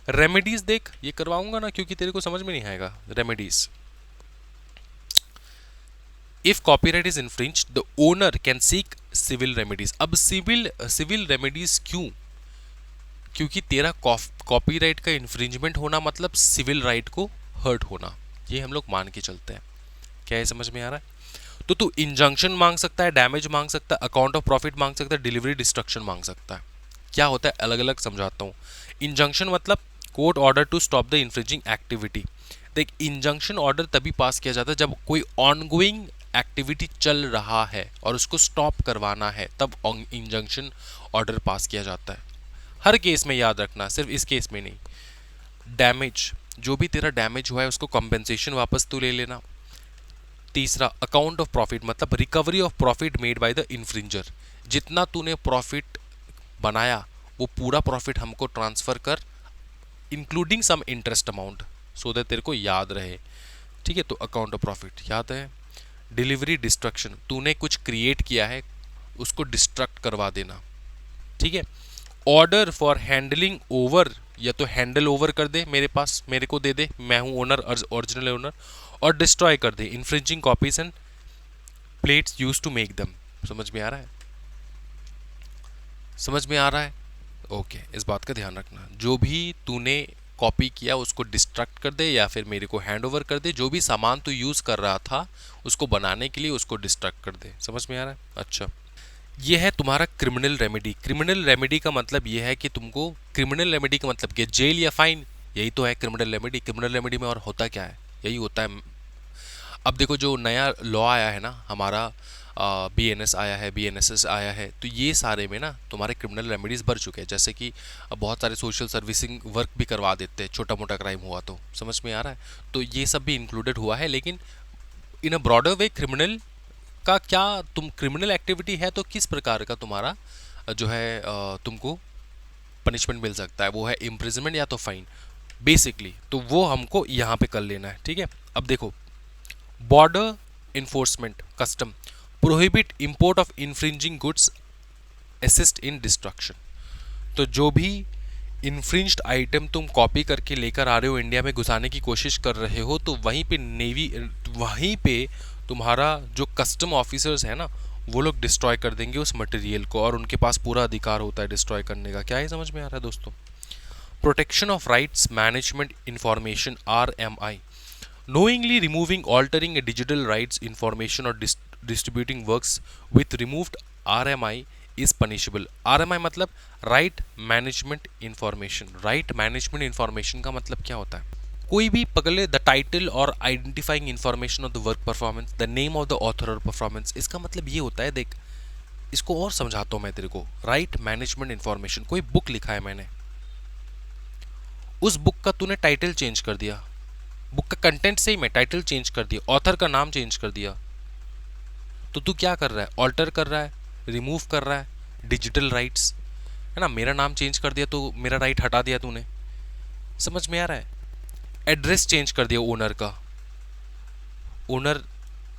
रेमेडीज देख, ये करवाऊंगा ना क्योंकि तेरे को समझ में नहीं आएगा। Remedies, if copyright is infringe the owner can seek civil remedies. अब सिविल रेमेडीज क्यों? क्योंकि तेरा कॉपीराइट का इन्फ्रिंजमेंट होना मतलब सिविल राइट को हर्ट होना, ये हम लोग मान के चलते हैं। क्या ये समझ में आ रहा है? तो तू इंजंक्शन मांग सकता है, डैमेज मांग सकता है, अकाउंट ऑफ प्रॉफिट मांग सकता है, डिलीवरी डिस्ट्रक्शन मांग सकता है। क्या होता है अलग अलग समझाता हूँ। इंजंक्शन मतलब court order to stop the infringing activity. देख, इंजंक्शन ऑर्डर तभी पास किया जाता है जब कोई ऑनगोइंग एक्टिविटी चल रहा है और उसको स्टॉप करवाना है, तब इंजंक्शन ऑर्डर पास किया जाता है। हर केस में याद रखना, सिर्फ इस केस में नहीं। डैमेज, जो भी तेरा डैमेज हुआ है उसको कंपेंसेशन वापस तू ले लेना। तीसरा, अकाउंट ऑफ प्रॉफिट मतलब recovery of profit made by the infringer. जितना तूने प्रॉफिट बनाया वो पूरा प्रॉफिट हमको ट्रांसफर कर, including some interest amount, so that तेरे को याद रहे। ठीक है, तो अकाउंट ऑफ प्रॉफिट याद है। डिलीवरी डिस्ट्रक्शन, तूने कुछ क्रिएट किया है उसको डिस्ट्रक्ट करवा देना। ठीक है। ऑर्डर फॉर हैंडलिंग ओवर, या तो हैंडल ओवर कर दे मेरे पास, मेरे को दे दे, मैं हूं ओनर, ओरिजिनल ओनर, और डिस्ट्रॉय कर दे infringing copies and plates use to make them. समझ में आ रहा है? समझ में आ रहा है? ओके, इस बात का ध्यान रखना। जो भी तूने कॉपी किया उसको डिस्ट्रक्ट कर दे या फिर मेरे को हैंड ओवर कर दे। जो भी सामान तू यूज कर रहा था उसको बनाने के लिए उसको डिस्ट्रक्ट कर दे। समझ में आ रहा है? अच्छा, ये है तुम्हारा क्रिमिनल रेमेडी। क्रिमिनल रेमेडी का मतलब ये है कि तुमको, क्रिमिनल रेमेडी का मतलब कि जेल या फाइन, यही तो है क्रिमिनल रेमेडी। क्रिमिनल रेमेडी में और होता क्या है? यही होता है। अब देखो जो नया लॉ आया है ना हमारा, BNS आया है, BNSS आया है, तो ये सारे में ना तुम्हारे क्रिमिनल रेमेडीज बढ़ चुके हैं। जैसे कि बहुत सारे सोशल सर्विसिंग वर्क भी करवा देते हैं, छोटा मोटा क्राइम हुआ तो। समझ में आ रहा है? तो ये सब भी इंक्लूडेड हुआ है। लेकिन इन अ ब्रॉडर वे, क्रिमिनल का क्या, तुम क्रिमिनल एक्टिविटी है तो किस प्रकार का तुम्हारा जो है तुमको पनिशमेंट मिल सकता है, वो है इम्प्रिजनमेंट या तो फाइन बेसिकली। तो वो हमको यहाँ पे कर लेना है। ठीक है। अब देखो, border enforcement custom prohibit import of infringing goods, assist in destruction. तो जो भी इन्फ्रिंज्ड आइटम तुम कॉपी करके लेकर आ रहे हो, इंडिया में घुसाने की कोशिश कर रहे हो, तो वहीं पे वहीं पे तुम्हारा जो कस्टम ऑफिसर्स है ना, वो लोग डिस्ट्रॉय कर देंगे उस मटेरियल को, और उनके पास पूरा अधिकार होता है डिस्ट्रॉय करने का। क्या ये समझ में आ रहा है दोस्तों? Protection of rights management information, RMI, knowingly removing, altering a digital rights information or distributing works with removed RMI is punishable। RMI मतलब right management information. Right management information का मतलब क्या होता है? कोई भी पकड़ ले, द टाइटल और identifying information of the work performance, the name of the author और परफॉर्मेंस। इसका मतलब ये होता है, देख इसको और समझाता हूँ मैं तेरे को। राइट मैनेजमेंट इंफॉर्मेशन, कोई बुक लिखा है मैंने, उस बुक का तूने टाइटल चेंज कर दिया, बुक का कंटेंट से ही मैं टाइटल चेंज कर दिया, ऑथर का नाम चेंज कर दिया, तो तू क्या कर रहा है? ऑल्टर कर रहा है, रिमूव कर रहा है डिजिटल राइट्स, है ना। मेरा नाम चेंज कर दिया तो मेरा राइट हटा दिया तूने। समझ में आ रहा है? एड्रेस चेंज कर दिया ओनर का, ओनर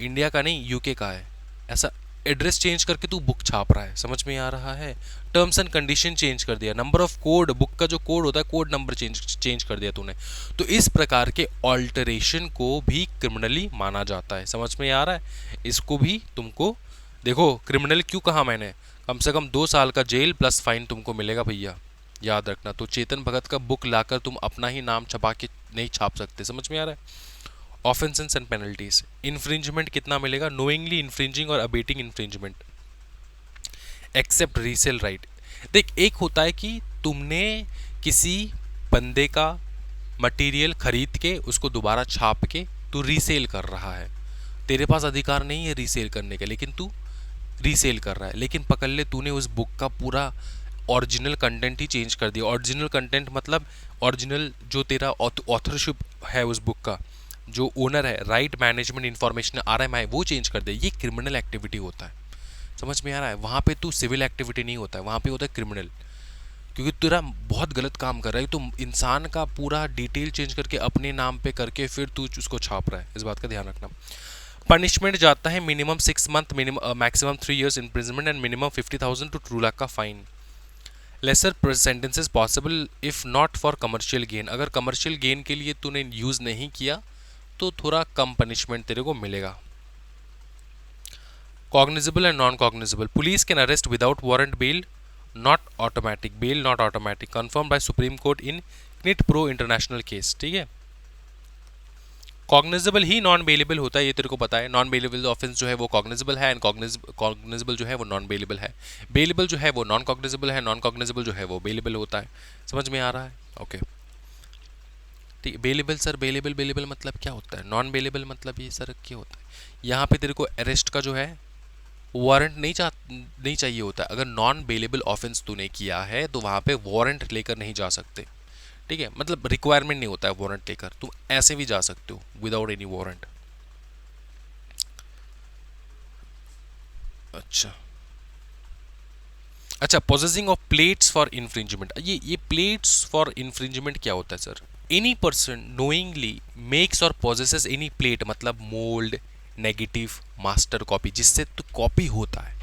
इंडिया का नहीं UK का है, ऐसा एड्रेस चेंज करके तू बुक छाप रहा है। समझ में आ रहा है? टर्म्स एंड कंडीशन चेंज कर दिया, नंबर ऑफ कोड, बुक का जो कोड होता है कोड नंबर चेंज कर दिया तूने। तो इस प्रकार के ऑल्टरेशन को भी क्रिमिनली माना जाता है। समझ में आ रहा है? इसको भी तुमको देखो, क्रिमिनल क्यों कहा मैंने, कम से कम 2 साल का जेल प्लस फाइन तुमको मिलेगा भैया, याद रखना। तो चेतन भगत का बुक लाकर तुम अपना ही नाम छपा के नहीं छाप सकते। समझ में आ रहा है? ऑफेंसेस एंड पेनल्टीज, इन्फ्रिंजमेंट कितना मिलेगा? नोइंगली इन्फ्रिंजिंग और abetting infringement, except resale right. देख, एक होता है कि तुमने किसी बंदे का मटेरियल खरीद के उसको दोबारा छाप के तू रीसेल कर रहा है, तेरे पास अधिकार नहीं है रीसेल करने का, लेकिन तू रीसेल कर रहा है। लेकिन पकड़ ले, तूने उस बुक का पूरा ओरिजिनल कंटेंट ही चेंज कर दिया। ओरिजिनल कंटेंट मतलब ओरिजिनल जो तेरा ऑथरशिप है उस बुक का, जो ओनर है, राइट मैनेजमेंट इंफॉर्मेशन RMI, वो चेंज कर दिया। ये क्रिमिनल एक्टिविटी होता है, समझ में आ रहा है? वहाँ पे तू सिविल एक्टिविटी नहीं होता है, वहाँ पे होता है क्रिमिनल, क्योंकि तेरा बहुत गलत काम कर रहा है। तो इंसान का पूरा डिटेल चेंज करके अपने नाम पे करके फिर तू उसको छाप रहा है, इस बात का ध्यान रखना। पनिशमेंट जाता है minimum 6 month, minimum maximum 3 years imprisonment and minimum 50,000 to 2 lakh का fine. Lesser sentences possible if not for commercial gain. अगर कमर्शियल गेन के लिए तूने यूज़ नहीं किया तो थोड़ा कम पनिशमेंट तेरे को मिलेगा। Cognizable and non cognizable, police can arrest without warrant, bail not automatic, bail not automatic, confirm by Supreme Court in Knit Pro International case. ठीक है, कॉग्निजेबल ही नॉन बेलेबल होता है, ये तेरे को पता है। नॉन बेलेबल ऑफेंस जो है वो कॉग्निजेबल है, एंड कॉग्निजेबल जो है वो नॉन बेलेबल है। बेलेबल जो है वो नॉन कॉग्निजेबल है, नॉन कॉग्निजेबल जो है वो बेलेबल होता है। समझ में आ रहा है? ओके ठीक है। बेलेबल सर, बेलेबल बेलेबल मतलब क्या होता है? नॉन बेलेबल मतलब ये सर क्या होता है? यहाँ पे तेरे को अरेस्ट का जो है वारंट नहीं चाहिए होता है। अगर नॉन बेलेबल ऑफेंस तूने किया है तो वहाँ पे वारंट लेकर नहीं जा सकते। ठीक है, मतलब रिक्वायरमेंट नहीं होता है वारंट लेकर, तुम ऐसे भी जा सकते हो विदाउट एनी वारंट। अच्छा अच्छा, possessing of plates for infringement, ये प्लेट्स फॉर इन्फ्रिंजमेंट क्या होता है sir? Any person knowingly makes और पोजेसेस एनी प्लेट, मतलब मोल्ड, नेगेटिव, मास्टर कॉपी, जिससे तो कॉपी होता है।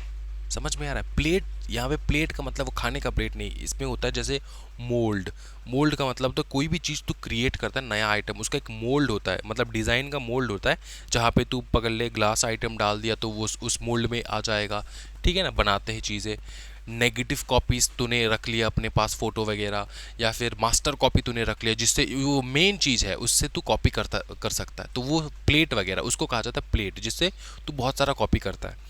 समझ में आ रहा है? प्लेट, यहाँ पे प्लेट का मतलब वो खाने का प्लेट नहीं, इसमें होता है जैसे मोल्ड। मोल्ड का मतलब तो कोई भी चीज़ तू क्रिएट करता है, नया आइटम, उसका एक मोल्ड होता है, मतलब डिज़ाइन का मोल्ड होता है, जहाँ पे तू पकड़ ले ग्लास आइटम डाल दिया तो वो उस मोल्ड में आ जाएगा। ठीक है ना, बनाते हैं चीज़ें। नेगेटिव कॉपीज तूने रख लिया अपने पास, फोटो वगैरह, या फिर मास्टर कॉपी तूने रख लिया जिससे वो मेन चीज़ है उससे तू कॉपी कर सकता है, तो वो प्लेट वगैरह उसको कहा जाता है प्लेट, जिससे तू बहुत सारा कॉपी करता है।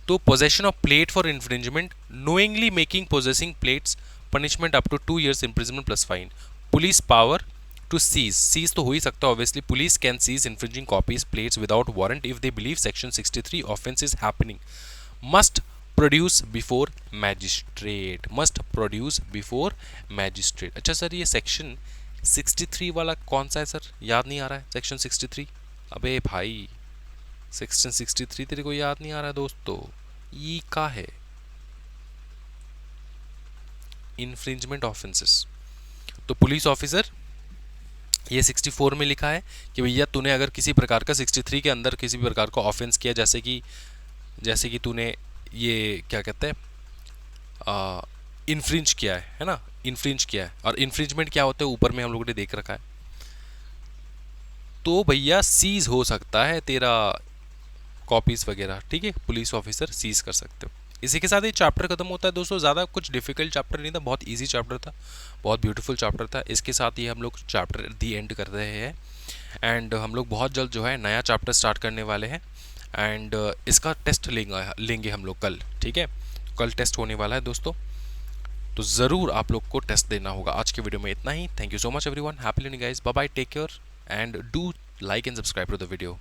तो possession of plate for infringement, knowingly making possessing plates, punishment up to 2 years imprisonment plus fine. Police power to seize तो हो ही सकता है obviously. Police can seize infringing copies plates without warrant if they believe section 63 offence is happening. Must produce before magistrate, must produce before magistrate. अच्छा sir, ये section 63 वाला कौन सा है सर? याद नहीं आ रहा है सेक्शन 63। अबे भाई, सेक्शन 63 तेरे को याद नहीं आ रहा है दोस्तों? ये का है इन्फ्रिंजमेंट ऑफेंसेस। तो पुलिस ऑफिसर, ये 64 में लिखा है कि भैया तूने अगर किसी प्रकार का 63 के अंदर किसी भी प्रकार का ऑफेंस किया, जैसे कि तूने ये क्या कहते हैं इन्फ्रिंज किया है ना, इन्फ्रिंज किया है। और इन्फ्रिंजमेंट क्या होता है ऊपर में हम लोगों ने देख रखा है। तो भैया सीज हो सकता है तेरा कॉपीज वगैरह। ठीक है, पुलिस ऑफिसर सीज कर सकते हो। इसी के साथ ये चैप्टर खत्म होता है दोस्तों। ज़्यादा कुछ डिफिकल्ट चैप्टर नहीं था, बहुत इजी चैप्टर था, बहुत ब्यूटीफुल चैप्टर था। इसके साथ ही हम लोग चैप्टर दी एंड कर रहे हैं, एंड हम लोग बहुत जल्द जो है नया चैप्टर स्टार्ट करने वाले हैं, एंड इसका टेस्ट लेंगे हम लोग कल। ठीक है, कल टेस्ट होने वाला है दोस्तों, तो ज़रूर आप लोग को टेस्ट देना होगा। आज के वीडियो में इतना ही। Thank you so much everyone, happy learning guys, bye bye, take care and do like and subscribe to the video.